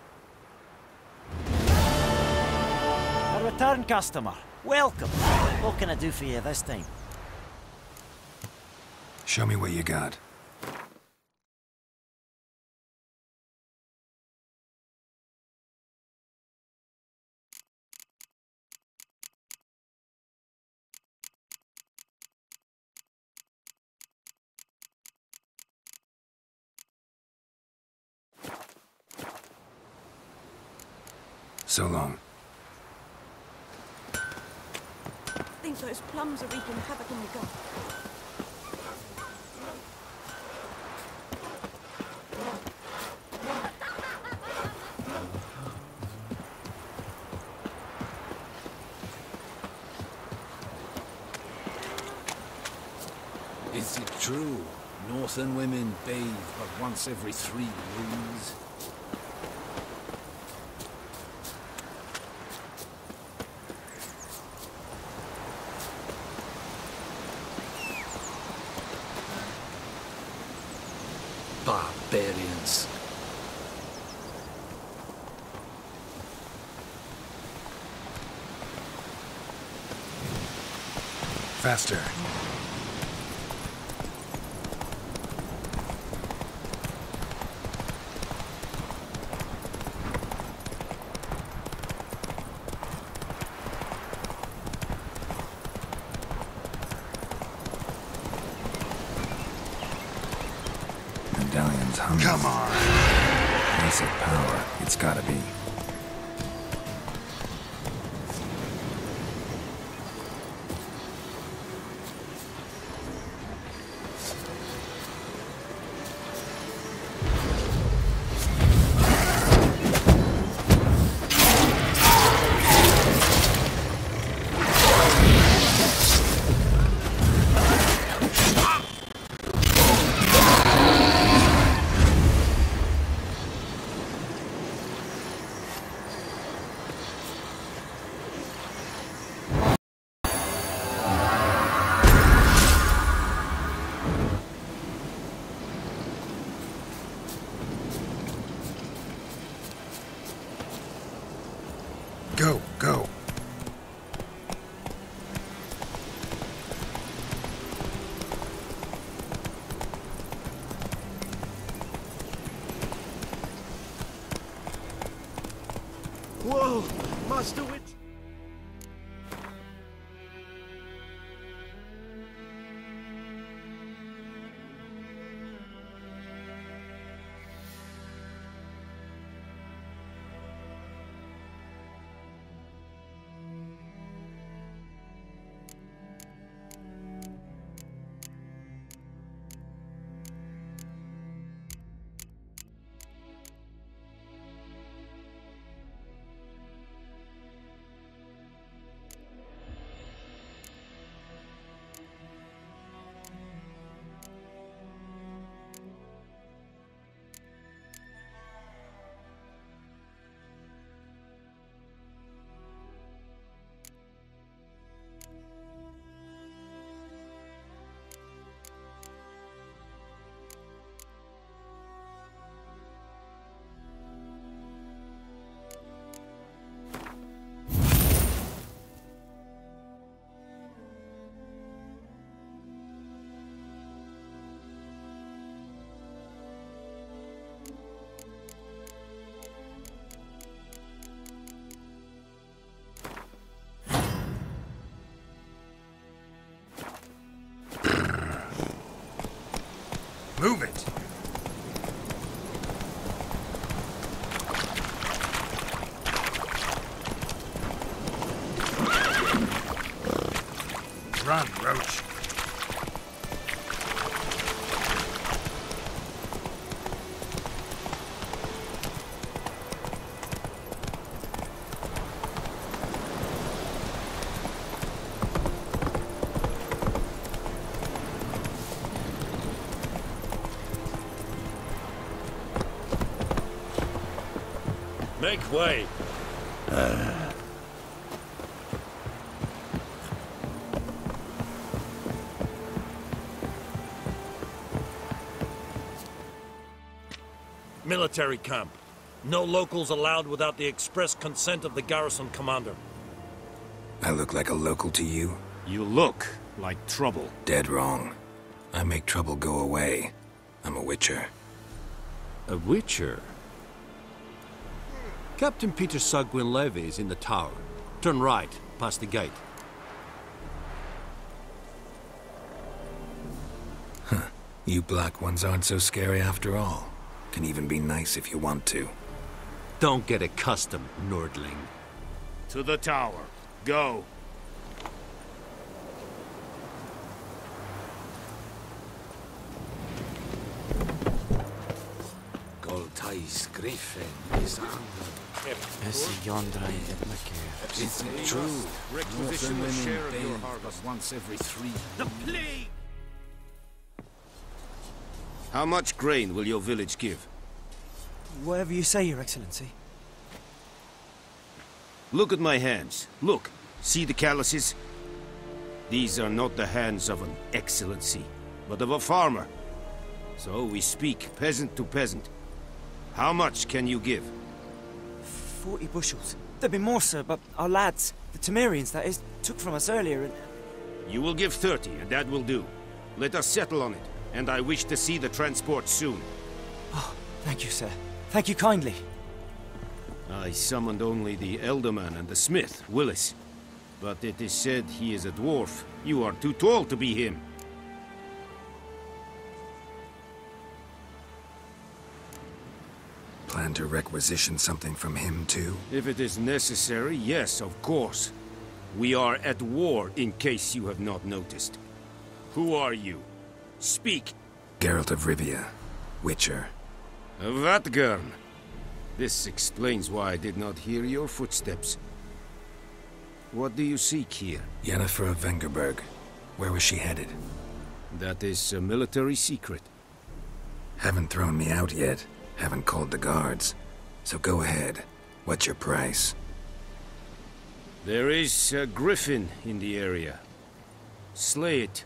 A return customer. Welcome. What can I do for you this time? Show me what you got. So long. Think those plums are wreaking havoc in the gut. Is it true? Northern women bathe but once every 3 moons? Barbarians. Faster. Medallion's humming. Come on. Massive power. It's gotta be. Go, go. Whoa! Master Witch! Make way. Military camp. No locals allowed without the express consent of the garrison commander. I look like a local to you? You look like trouble. Dead wrong. I make trouble go away. I'm a witcher. A witcher? Captain Peter Saar Gwynleve is in the tower. Turn right, past the gate. Huh. You black ones aren't so scary after all. Can even be nice if you want to. Don't get accustomed, Nordling. To the tower. Go. Goltais Griffin is It's true. Requisition a share of your harvest once every 3 years. The plague! How much grain will your village give? Whatever you say, Your Excellency. Look at my hands. Look. See the calluses? These are not the hands of an excellency, but of a farmer. So we speak peasant to peasant. How much can you give? 40 bushels. There'd be more, sir, but our lads, the Temerians, that is, took from us earlier and... You will give 30, and that will do. Let us settle on it, and I wish to see the transport soon. Oh, thank you, sir. Thank you kindly. I summoned only the Elderman and the smith, Willis. But it is said he is a dwarf. You are too tall to be him. Plan to requisition something from him, too? If it is necessary, yes, of course. We are at war, in case you have not noticed. Who are you? Speak! Geralt of Rivia, Witcher. Vatgern. This explains why I did not hear your footsteps. What do you seek here? Yennefer of Vengerberg. Where was she headed? That is a military secret. Haven't thrown me out yet. Haven't called the guards. So go ahead. What's your price? There is a griffin in the area. Slay it.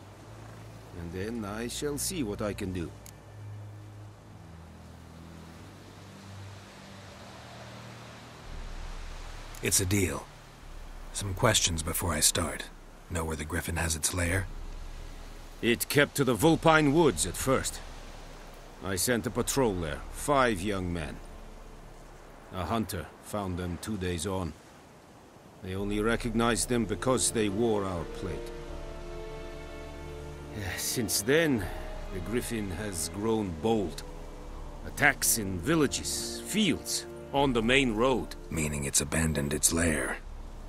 And then I shall see what I can do. It's a deal. Some questions before I start. Know where the griffin has its lair? It kept to the Vulpine Woods at first. I sent a patrol there, 5 young men. A hunter found them 2 days on. They only recognized them because they wore our plate. Since then, the griffin has grown bold. Attacks in villages, fields, on the main road. Meaning it's abandoned its lair.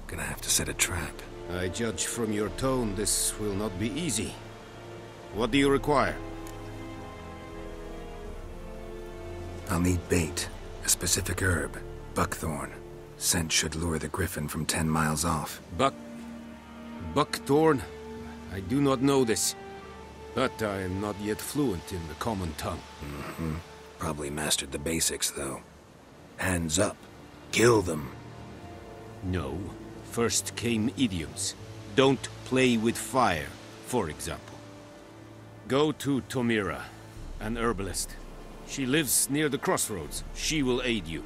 Gonna have to set a trap. I judge from your tone this will not be easy. What do you require? I'll need bait. A specific herb. Buckthorn. Scent should lure the griffin from 10 miles off. Buckthorn? I do not know this. But I am not yet fluent in the common tongue. Mm-hmm. Probably mastered the basics, though. Hands up. Kill them. No. First came idioms. Don't play with fire, for example. Go to Tomira, an herbalist. She lives near the crossroads. She will aid you.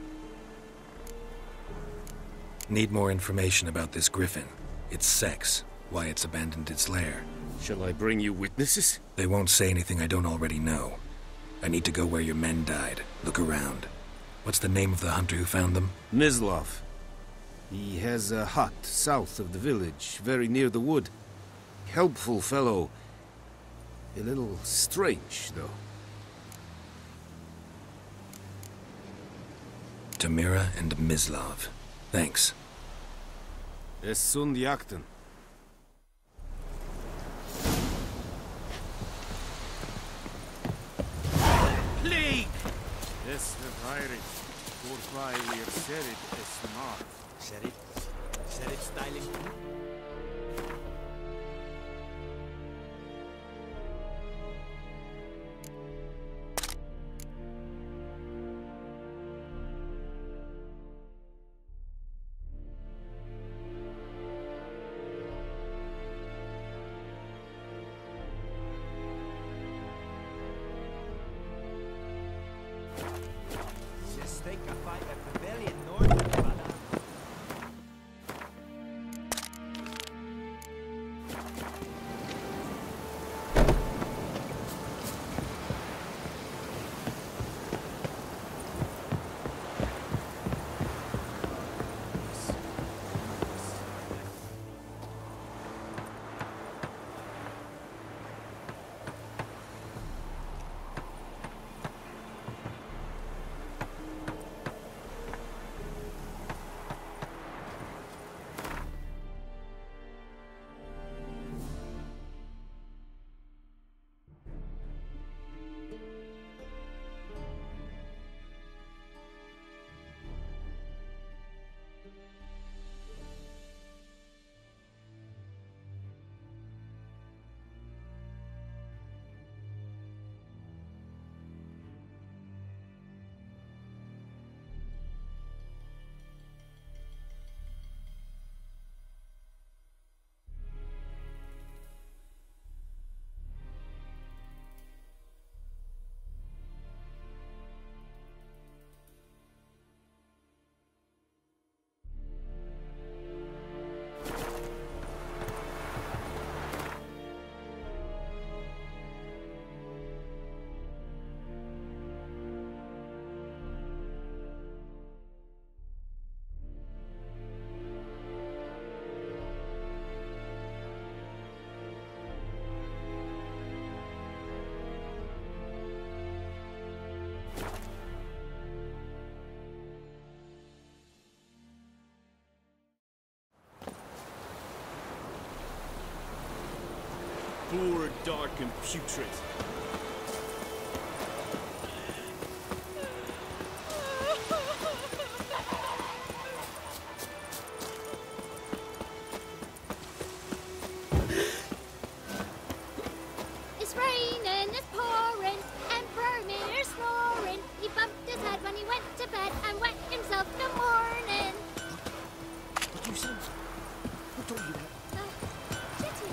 Need more information about this griffin. Its sex. Why it's abandoned its lair. Shall I bring you witnesses? They won't say anything I don't already know. I need to go where your men died. Look around. What's the name of the hunter who found them? Mislav. He has a hut south of the village, very near the wood. Helpful fellow. A little strange, though. Tomira and Mislav. Thanks. Es sunt jakten. Plague! Es verweiret. Voorbij serit es maat. Serit styling. think I fight a rebellion north of Valhalla. Poor, dark, and putrid. It's raining, it's pouring, Emperor Mirror snoring. He bumped his head when he went to bed and wet himself good morning. What you say? Who told you that? Kitty.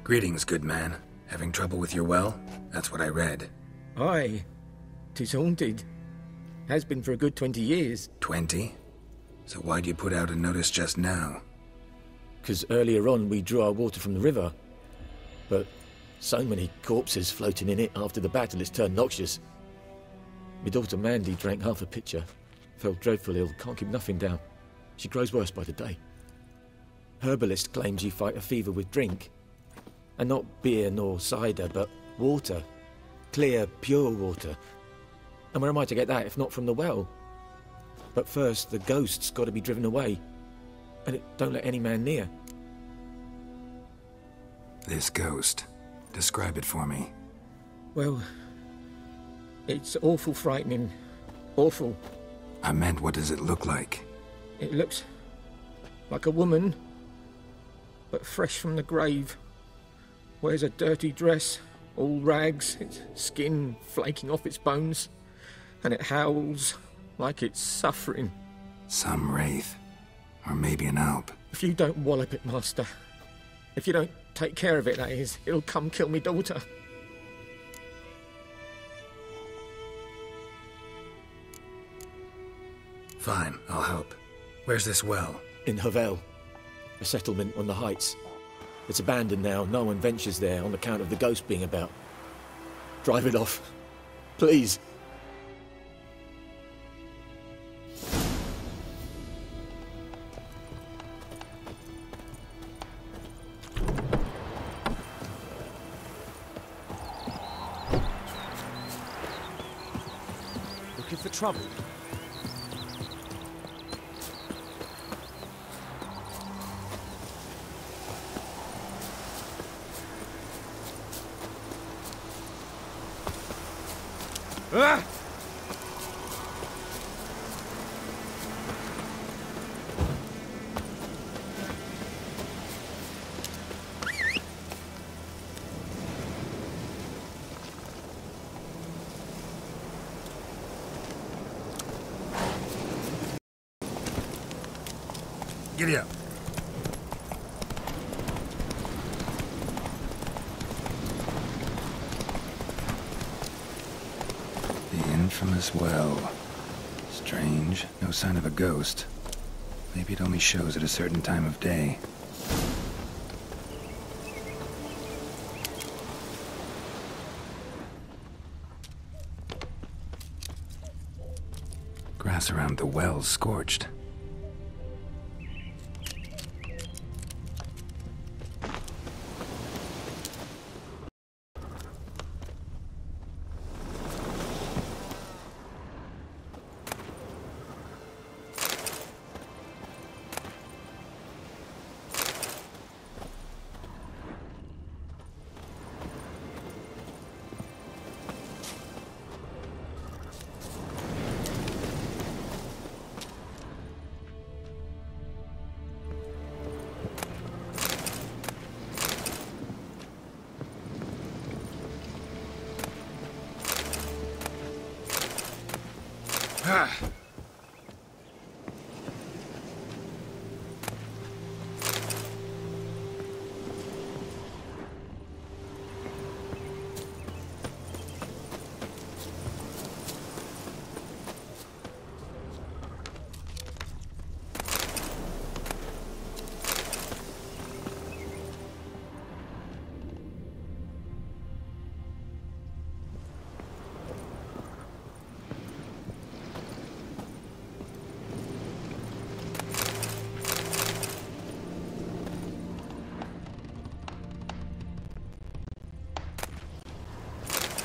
Greetings, good man. Having trouble with your well? That's what I read. Aye. 'Tis haunted. Has been for a good 20 years. 20? So why'd you put out a notice just now? 'Cause earlier on we drew our water from the river. But so many corpses floating in it after the battle it's turned noxious. My daughter Mandy drank half a pitcher. Fell dreadful ill, can't keep nothing down. She grows worse by the day. Herbalist claims you fight a fever with drink. And not beer nor cider, but water. Clear, pure water. And where am I to get that if not from the well? But first, the ghost's got to be driven away. And it don't let any man near. This ghost. Describe it for me. Well, it's awful frightening. Awful. I meant, what does it look like? It looks like a woman, but fresh from the grave. Wears a dirty dress, all rags, its skin flaking off its bones, and it howls like it's suffering. Some wraith. Or maybe an alp. If you don't wallop it, Master, if you don't take care of it, that is, it'll come kill me daughter. Fine, I'll help. Where's this well? In Havel, a settlement on the heights. It's abandoned now. No one ventures there on account of the ghost being about. Drive it off. Please. Looking for trouble? Ah! Giddy up. The infamous well. Strange. No sign of a ghost. Maybe it only shows at a certain time of day. Grass around the well's scorched.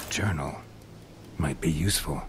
Journal might be useful.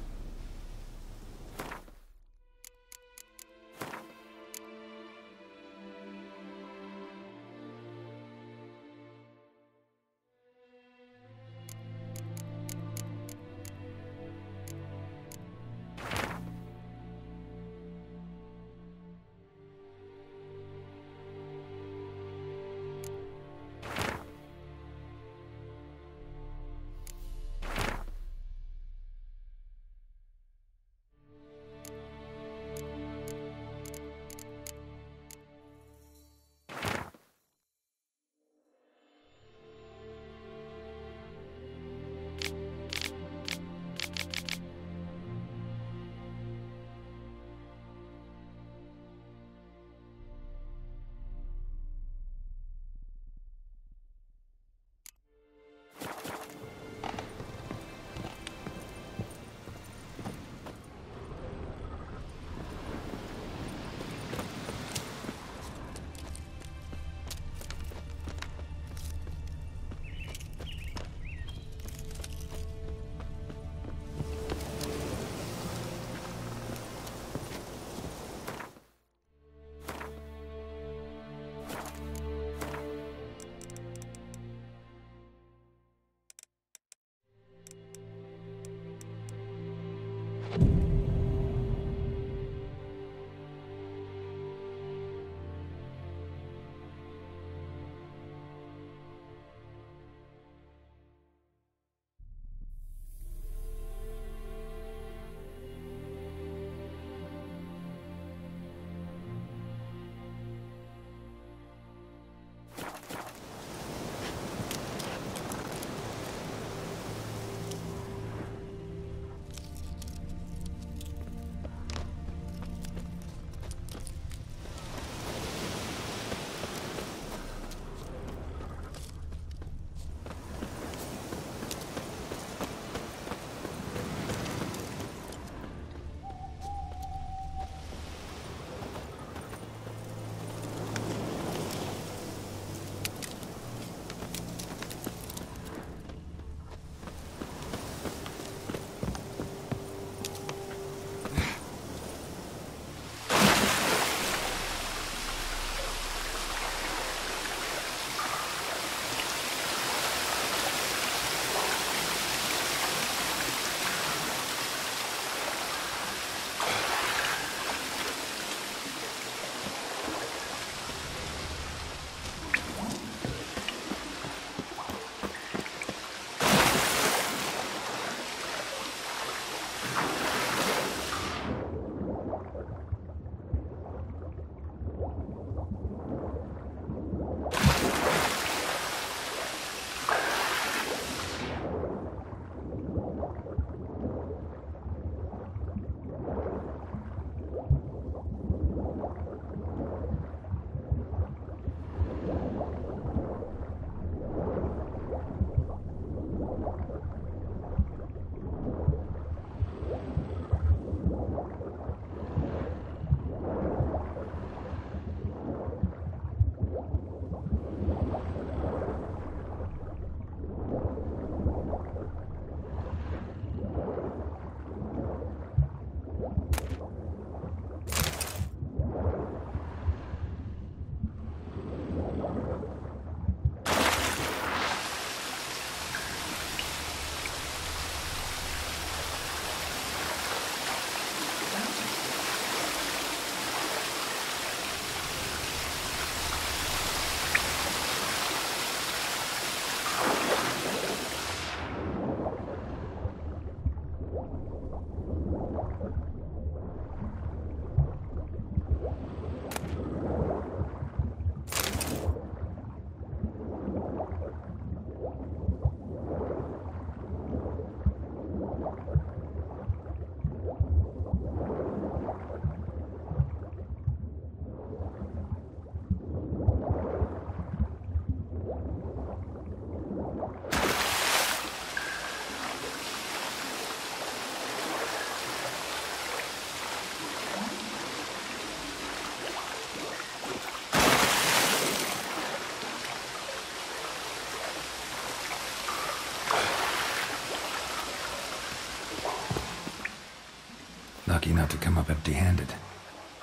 Lucky not to come up empty-handed.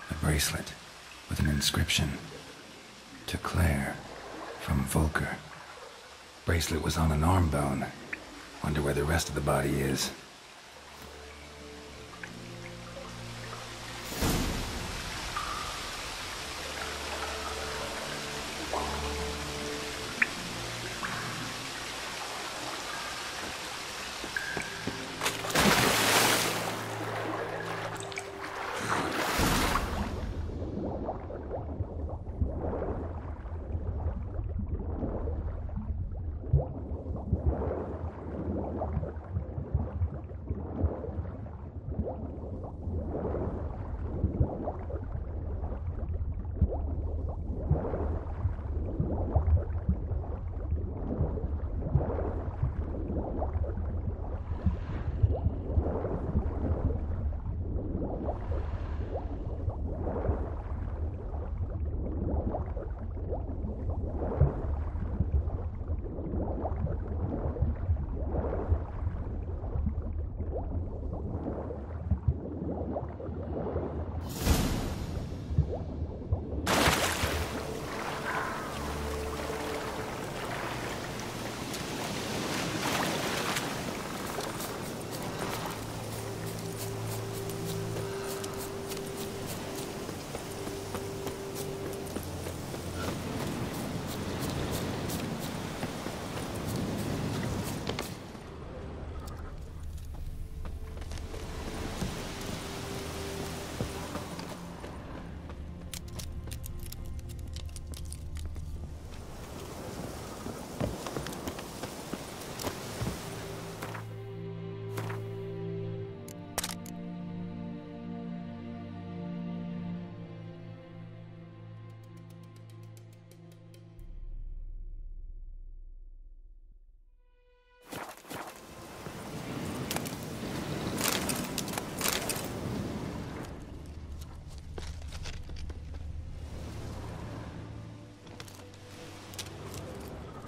A bracelet with an inscription. To Claire, from Volker. Bracelet was on an arm bone. Wonder where the rest of the body is.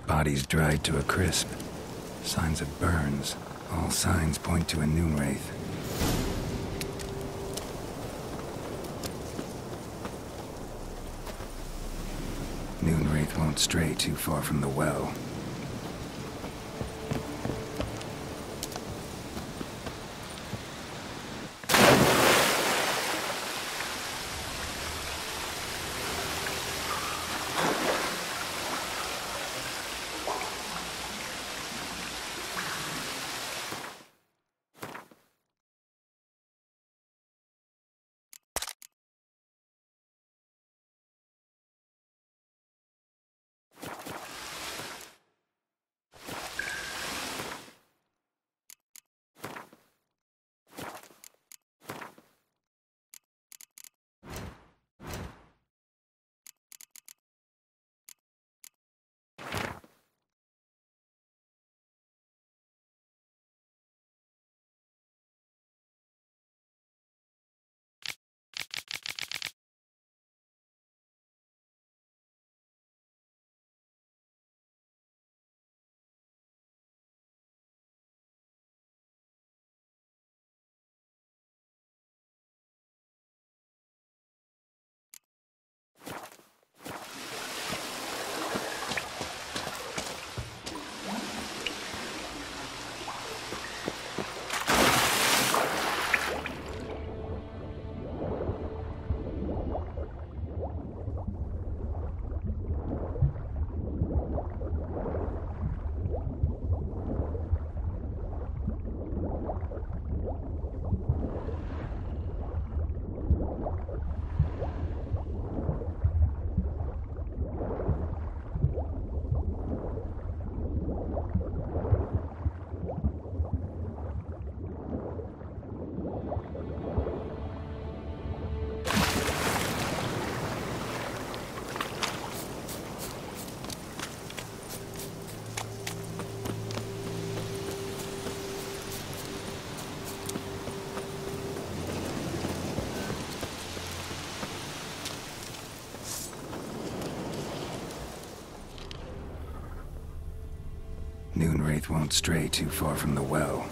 Body's dried to a crisp. Signs of burns. All signs point to a Noonwraith. Noonwraith won't stray too far from the well. Noonwraith won't stray too far from the well.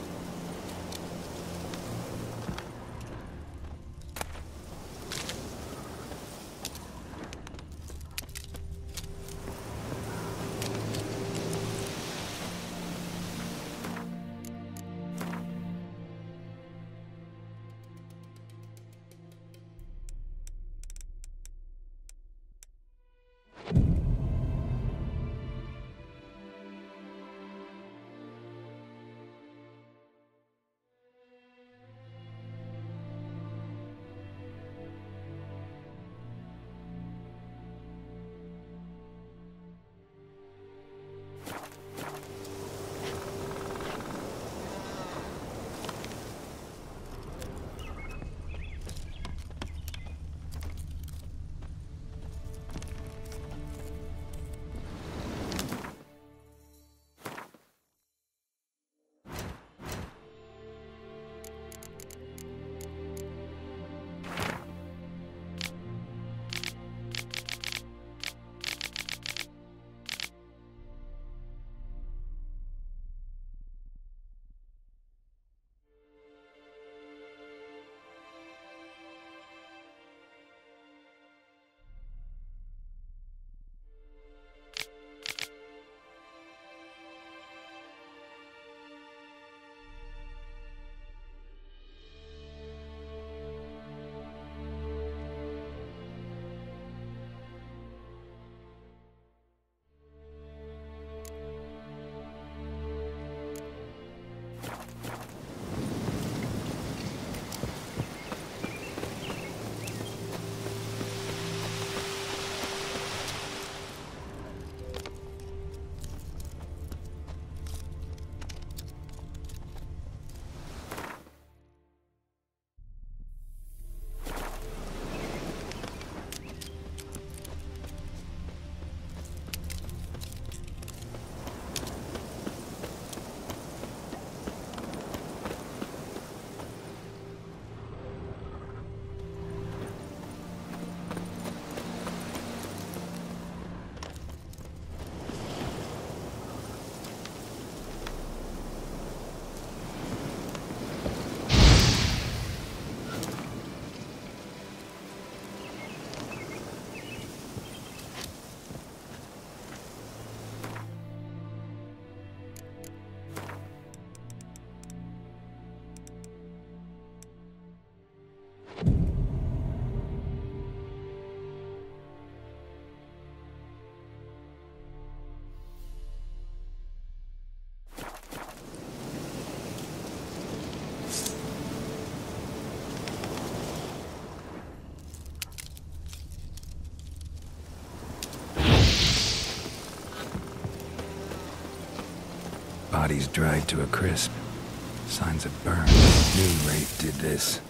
bodies dried to a crisp. Signs of burn. Moonwraith did this.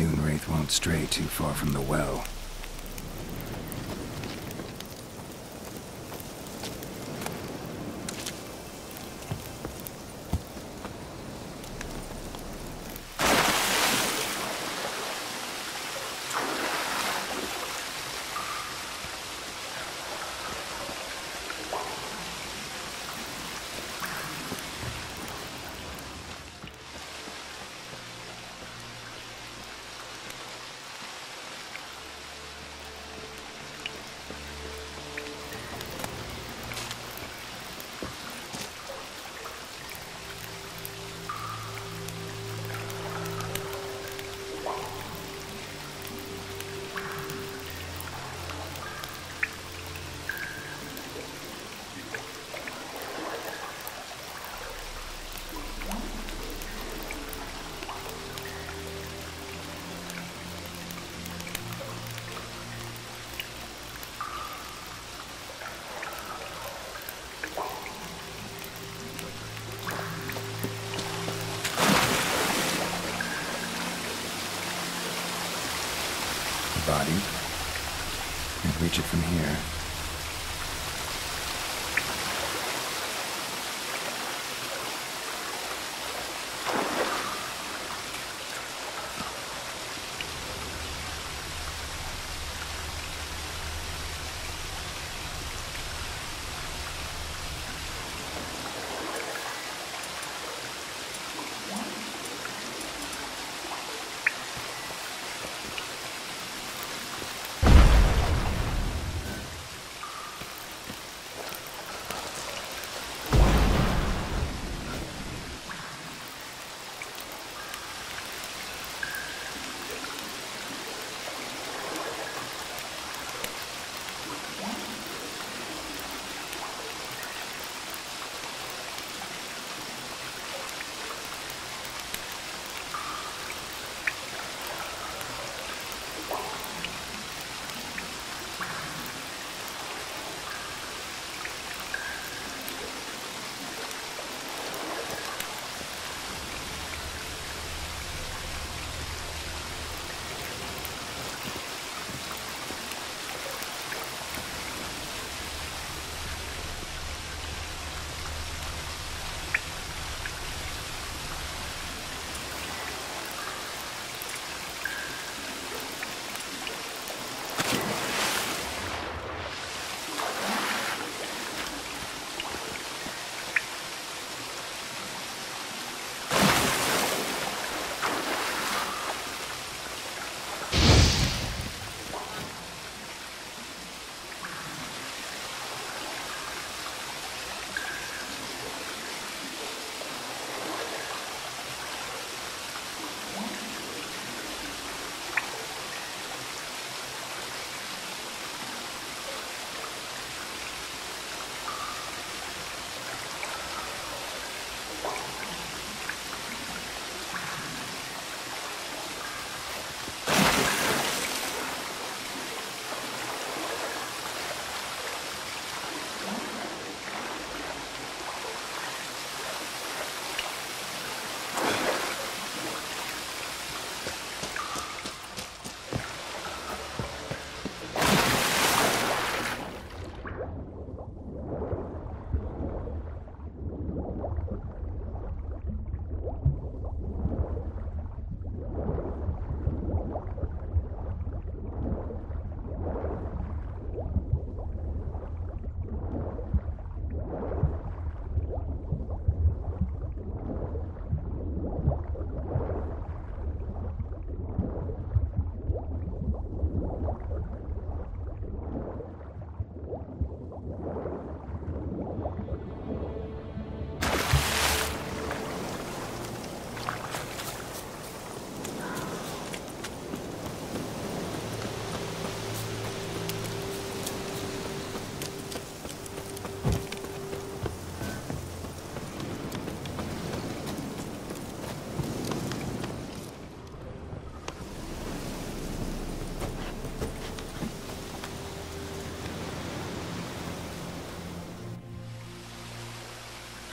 Moonwraith won't stray too far from the well. Body. Can't reach it from here.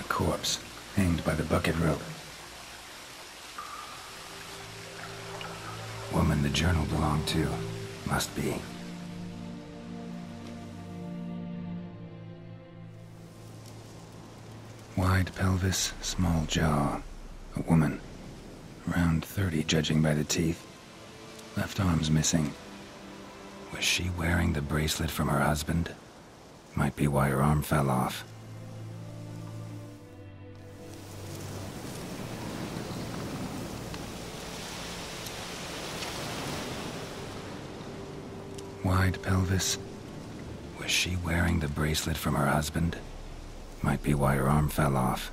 corpse, hanged by the bucket rope. Woman the journal belonged to. Must be. Wide pelvis, small jaw. A woman. Around 30, judging by the teeth. Left arm's missing. Was she wearing the bracelet from her husband? Might be why her arm fell off. Wide pelvis. Was she wearing the bracelet from her husband? Might be why her arm fell off.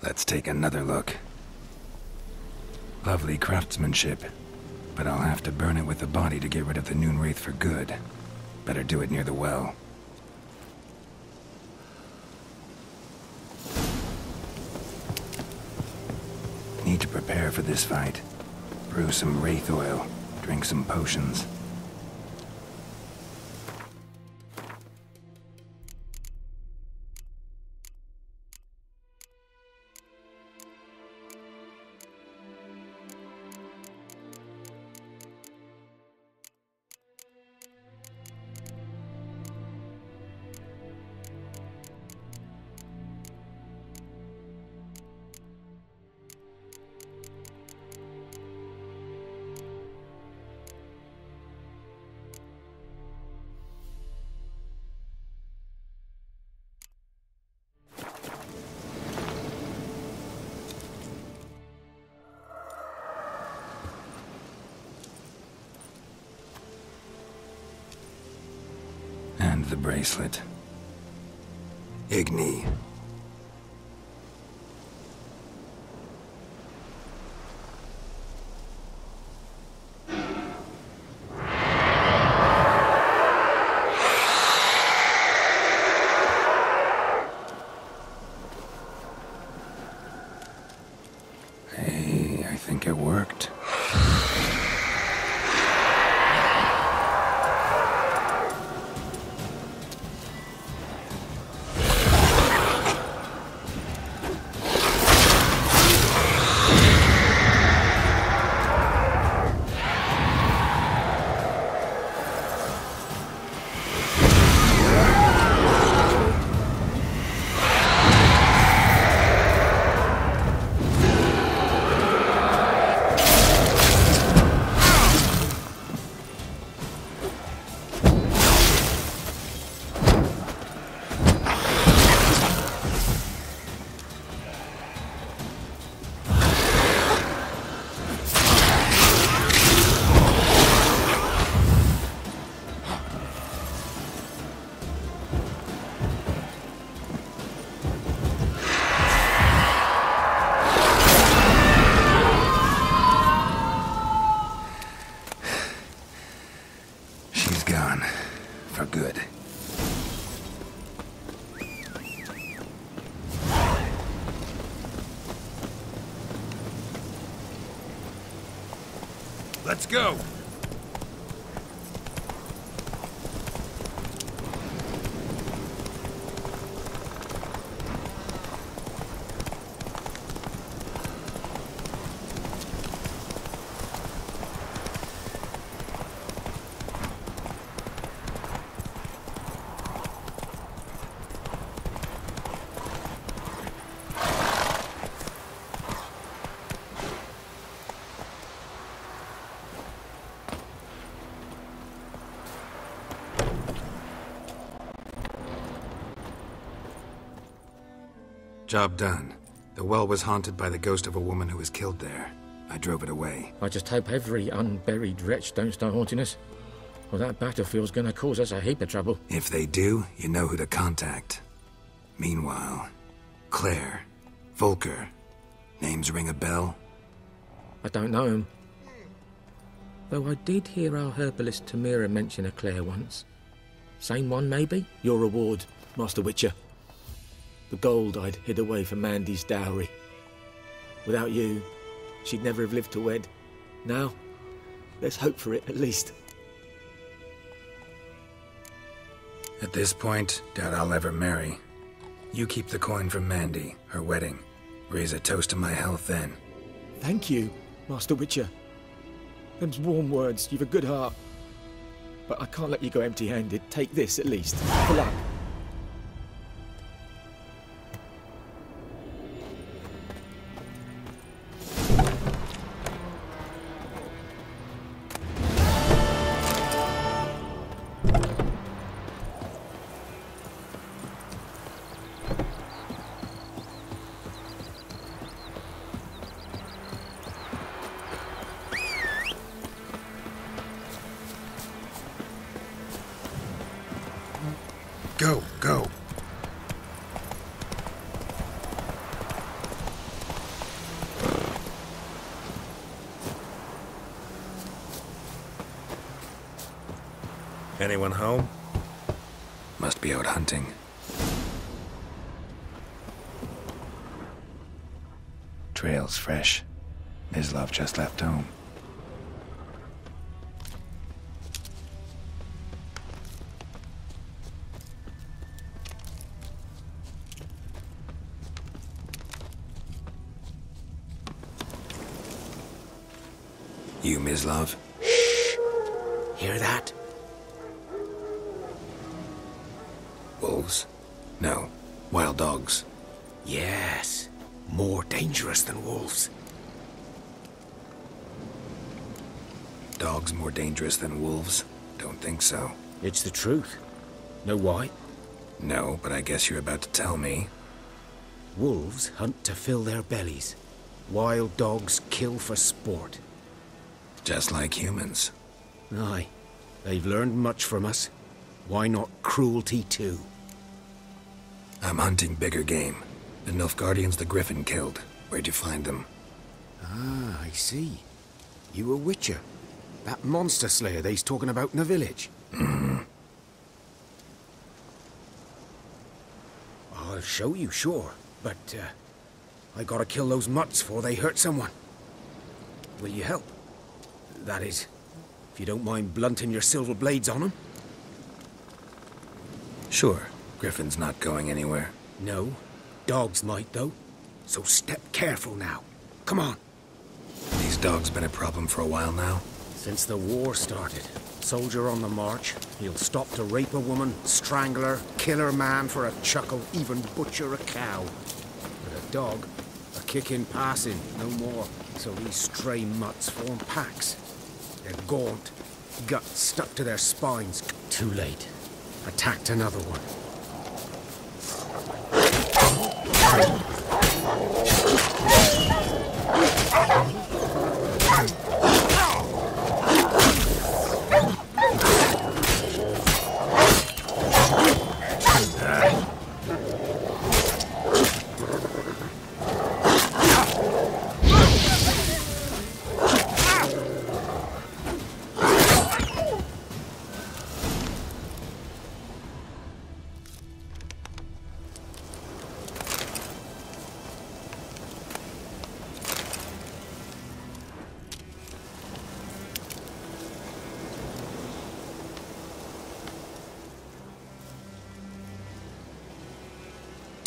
Let's take another look. Lovely craftsmanship, but I'll have to burn it with the body to get rid of the Noonwraith for good. Better do it near the well. Need to prepare for this fight. Brew some wraith oil, drink some potions. And the bracelet. Igni. Hey, I think it worked. Gone. For good. Let's go! Job done. The well was haunted by the ghost of a woman who was killed there. I drove it away. I just hope every unburied wretch don't start haunting us. Well, that battlefield's gonna cause us a heap of trouble. If they do, you know who to contact. Meanwhile, Claire, Volker, names ring a bell? I don't know him. Though I did hear our herbalist Tamira mention a Claire once. Same one, maybe? Your reward, Master Witcher. The gold I'd hid away for Mandy's dowry. Without you, she'd never have lived to wed. Now, let's hope for it, at least. At this point, doubt I'll ever marry. You keep the coin from Mandy, her wedding. Raise a toast to my health then. Thank you, Master Witcher. Them's warm words, you've a good heart. But I can't let you go empty-handed. Take this, at least, for luck. Go! Anyone home? Must be out hunting. Trail's fresh. Mislav just left home. You, Mislav? Shh! Hear that? Wolves? No. Wild dogs. Yes. More dangerous than wolves. Dogs more dangerous than wolves? Don't think so. It's the truth. Know why? No, but I guess you're about to tell me. Wolves hunt to fill their bellies. Wild dogs kill for sport. Just like humans. Aye. They've learned much from us. Why not cruelty too? I'm hunting bigger game. The Nilfgaardians the Griffin killed. Where'd you find them? Ah, I see. You a witcher. That monster slayer they's talking about in the village. I'll show you, sure. But, I gotta kill those mutts before they hurt someone. Will you help? That is, if you don't mind blunting your silver blades on them. Sure. Griffin's not going anywhere. No. Dogs might, though. So step careful now. Come on. These dogs been a problem for a while now? Since the war started. Soldier on the march. He'll stop to rape a woman, strangle her, kill her man for a chuckle, even butcher a cow. But a dog, a kick in passing, no more. So these stray mutts form packs. They're gaunt, guts stuck to their spines. Too late. Attacked another one.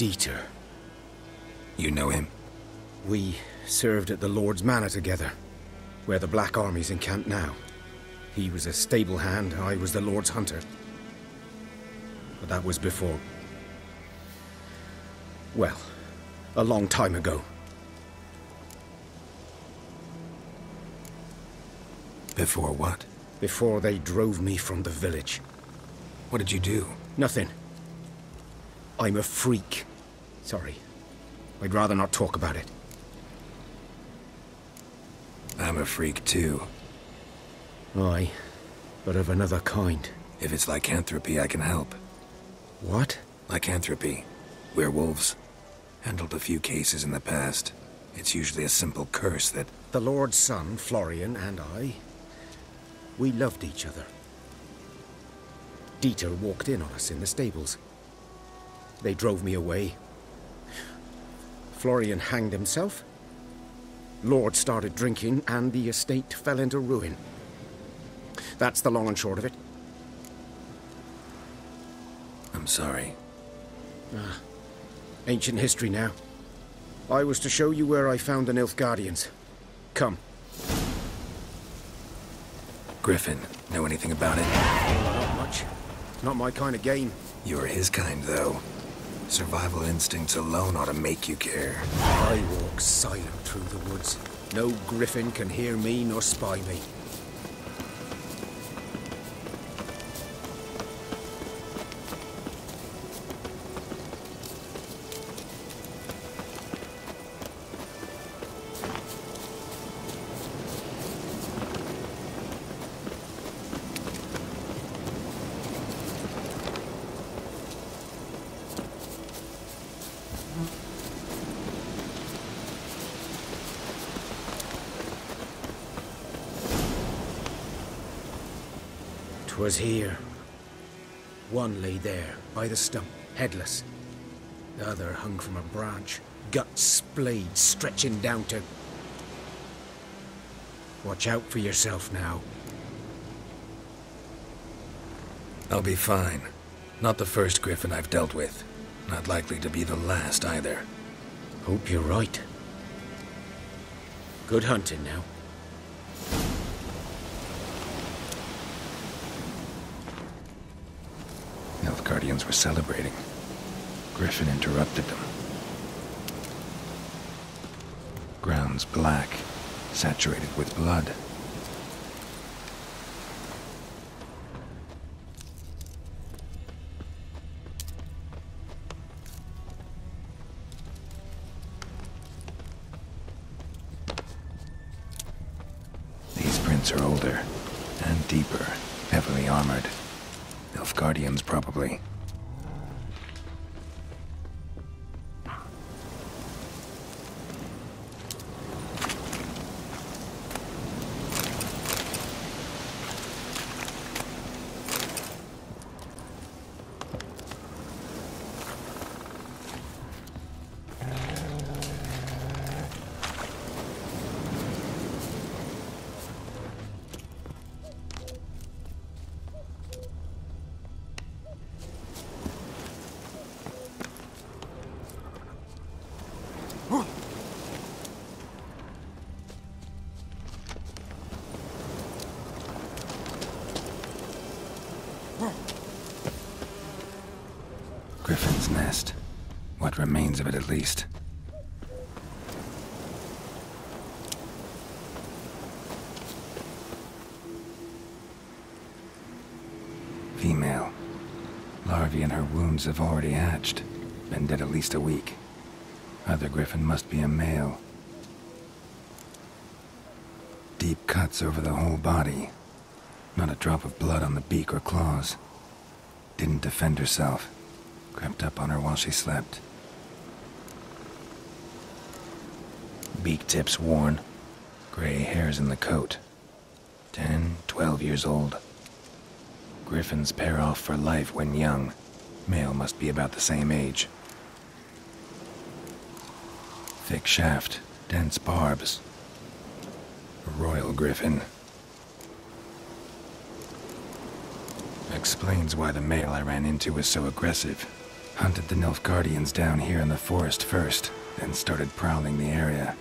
Dieter. You know him? We served at the Lord's Manor together, where the Black Army's encamped now. He was a stable hand, I was the Lord's hunter. But that was before... well, a long time ago. Before what? Before they drove me from the village. What did you do? Nothing. I'm a freak. Sorry. I'd rather not talk about it. I'm a freak too. Aye, but of another kind. If it's lycanthropy, I can help. What? Lycanthropy. Werewolves. Handled a few cases in the past. It's usually a simple curse that... The Lord's son, Florian, and I... we loved each other. Dieter walked in on us in the stables. They drove me away. Florian hanged himself. Lord started drinking, and the estate fell into ruin. That's the long and short of it. I'm sorry. Ancient history now. I was to show you where I found the Nilfgaardians. Come. Griffin, know anything about it? Not much. Not my kind of game. You're his kind, though. Survival instincts alone ought to make you care. I walk silent through the woods. No griffin can hear me nor spy me. Was here, One lay there, by the stump, headless. The other hung from a branch, guts splayed, stretching down to... Watch out for yourself now. I'll be fine. Not the first griffin I've dealt with. Not likely to be the last either. Hope you're right. Good hunting now. Nilfgaardians were celebrating. Griffin interrupted them. Ground's black, saturated with blood. These prints are older and deeper, heavily armored. Nilfgaardians, probably. Griffin's nest. What remains of it, at least. Female. Larvae in her wombs have already hatched. Been dead at least a week. Other griffin must be a male. Deep cuts over the whole body. Not a drop of blood on the beak or claws. Didn't defend herself. Crept up on her while she slept. Beak tips worn. Gray hairs in the coat. 10, 12 years old. Griffins pair off for life when young. Male must be about the same age. Thick shaft, dense barbs. A royal griffin. Explains why the male I ran into was so aggressive. Hunted the Nilfgaardians down here in the forest first, then started prowling the area.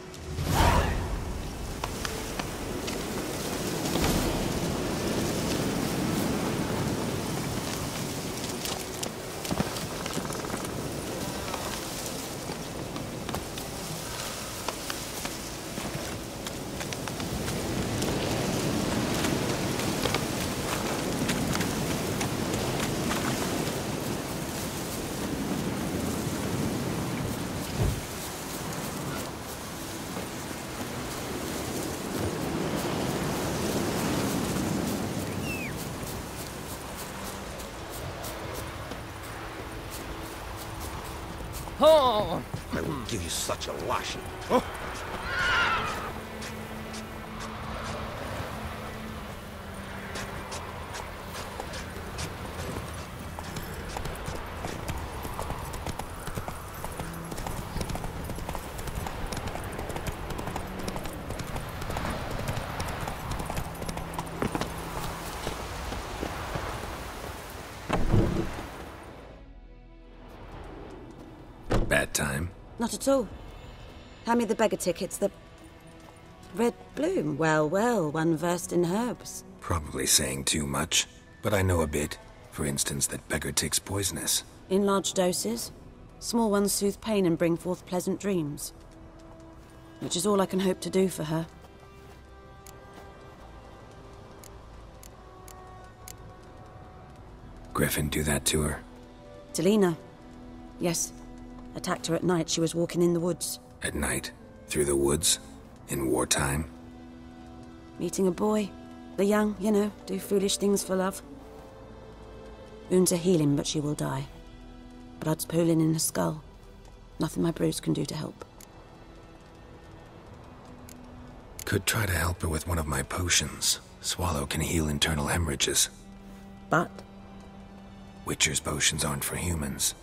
Oh! I will give you such a lashing. Oh. Bad time? Not at all. Hand me the beggar tickets, the... Red bloom. Well, well, one versed in herbs. Probably saying too much, but I know a bit. For instance, that beggar tick's poisonous. In large doses. Small ones soothe pain and bring forth pleasant dreams. Which is all I can hope to do for her. Griffin do that to her? Delina. Yes. Attacked her at night. She was walking in the woods. At night? Through the woods? In wartime? Meeting a boy. The young, you know, do foolish things for love. Wounds are healing, but she will die. Blood's pooling in her skull. Nothing my brews can do to help. Could try to help her with one of my potions. Swallow can heal internal hemorrhages. But Witcher's potions aren't for humans.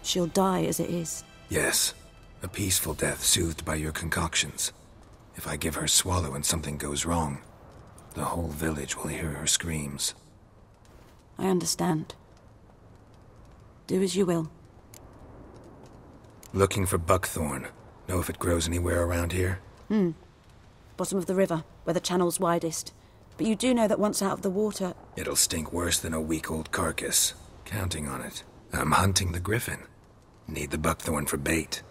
She'll die as it is. Yes, a peaceful death soothed by your concoctions. If I give her Swallow and something goes wrong, the whole village will hear her screams. I understand. Do as you will. Looking for buckthorn. Know if it grows anywhere around here? Bottom of the river, where the channel's widest. But you do know that once out of the water... It'll stink worse than a week-old carcass. Counting on it. I'm hunting the griffin. Need the buckthorn for bait.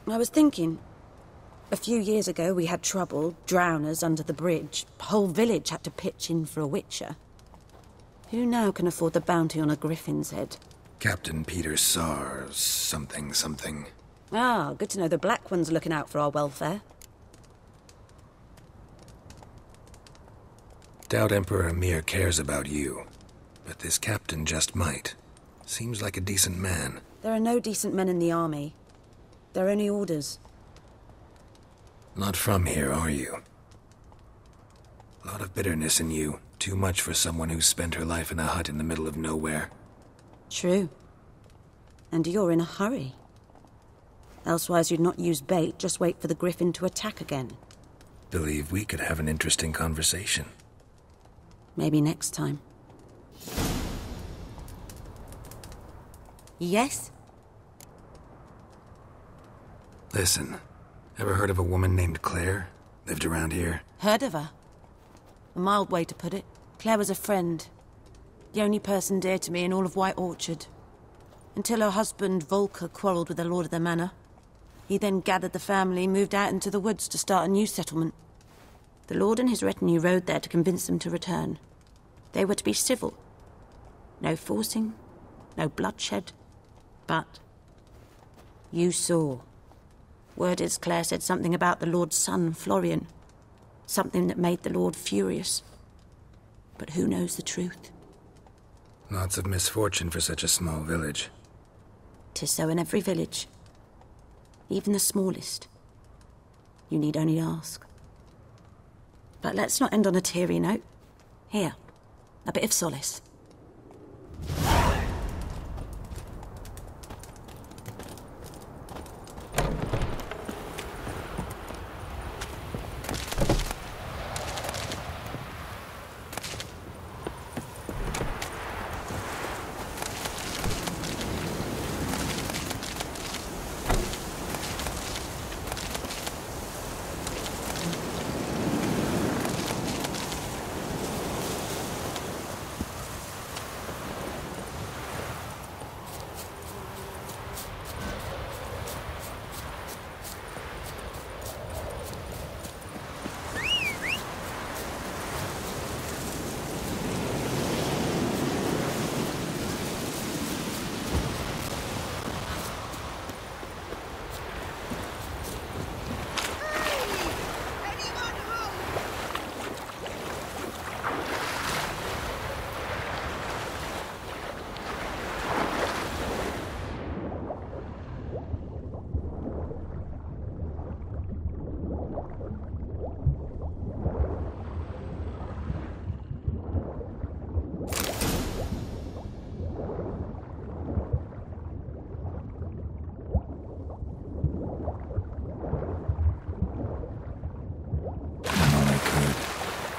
I was thinking... A few years ago we had trouble, drowners under the bridge. The whole village had to pitch in for a witcher. Who now can afford the bounty on a griffin's head? Captain Peter Sars, something. Ah, good to know the Black One's looking out for our welfare. Doubt Emperor Emhyr cares about you, but this captain just might. Seems like a decent man. There are no decent men in the army. They're only orders. Not from here, are you? A lot of bitterness in you. Too much for someone who spent her life in a hut in the middle of nowhere. True. And you're in a hurry. Elsewise you'd not use bait, just wait for the griffin to attack again. Believe we could have an interesting conversation. Maybe next time. Yes? Listen, ever heard of a woman named Claire? Lived around here? Heard of her? A mild way to put it. Claire was a friend. The only person dear to me in all of White Orchard. Until her husband, Volker, quarrelled with the lord of the manor. He then gathered the family, moved out into the woods to start a new settlement. The lord and his retinue rode there to convince them to return. They were to be civil. No forcing, no bloodshed. But you saw. Word is Claire said something about the lord's son, Florian. Something that made the lord furious. But who knows the truth? Lots of misfortune for such a small village. 'Tis so in every village. Even the smallest. You need only ask. But let's not end on a teary note. Here, a bit of solace.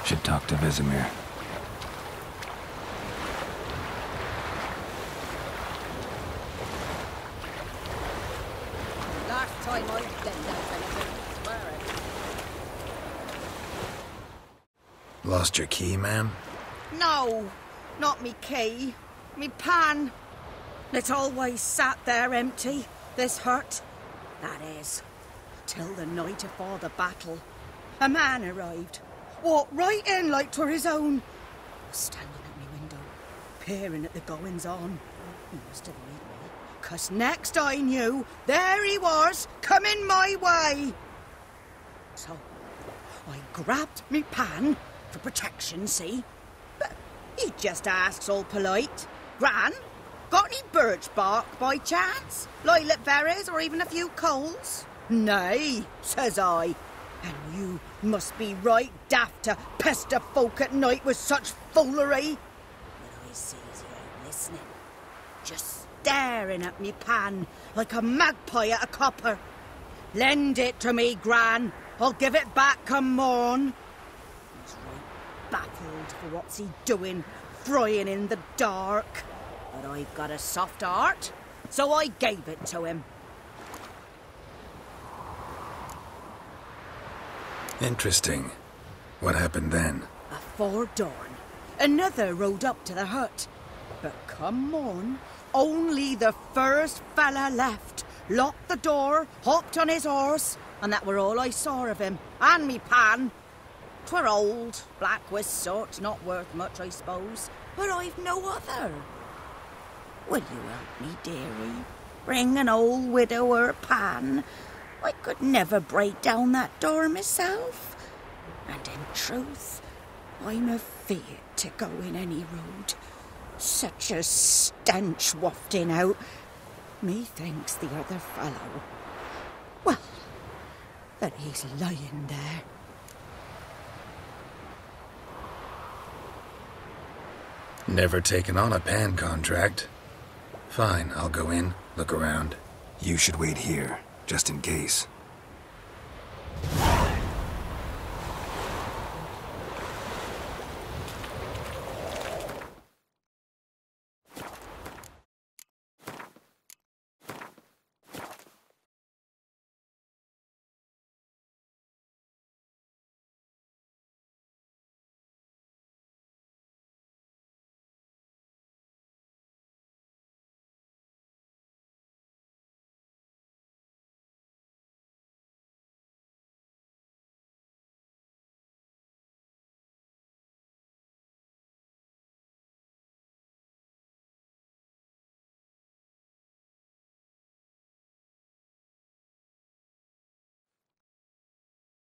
Should talk to Vesemir. Last time I did that, swear it. Lost your key, ma'am? No, not me key. Me pan. It always sat there empty, this hut. That is, till the night afore the battle. A man arrived. Walked right in like 'twere his own. Was standing at me window, peering at the goings-on. He must have read me, 'cause next I knew, there he was, coming my way. So, I grabbed me pan, for protection, see? But he just asks all polite, Gran, got any birch bark by chance? Lilac berries or even a few coals? Nay, says I. And you must be right daft to pester folk at night with such foolery. But I sees you ain't listening. staring at me pan like a magpie at a copper. Lend it to me, Gran. I'll give it back come morn. He's right baffled for what's he doing, frying in the dark. But I've got a soft heart, so I gave it to him. Interesting. What happened then? Afore dawn, another rode up to the hut. But come morn, only the first fella left, locked the door, hopped on his horse, and that were all I saw of him, and me pan. 'Twere old, black with soot, not worth much, I suppose, but I've no other. Will you help me, dearie? Bring an old widower pan. I could never break down that door myself. And in truth, I'm afeard to go in any road. Such a stench wafting out. Methinks the other fellow, well, that he's lying there. Never taken on a pan contract. Fine, I'll go in, look around. You should wait here, just in case.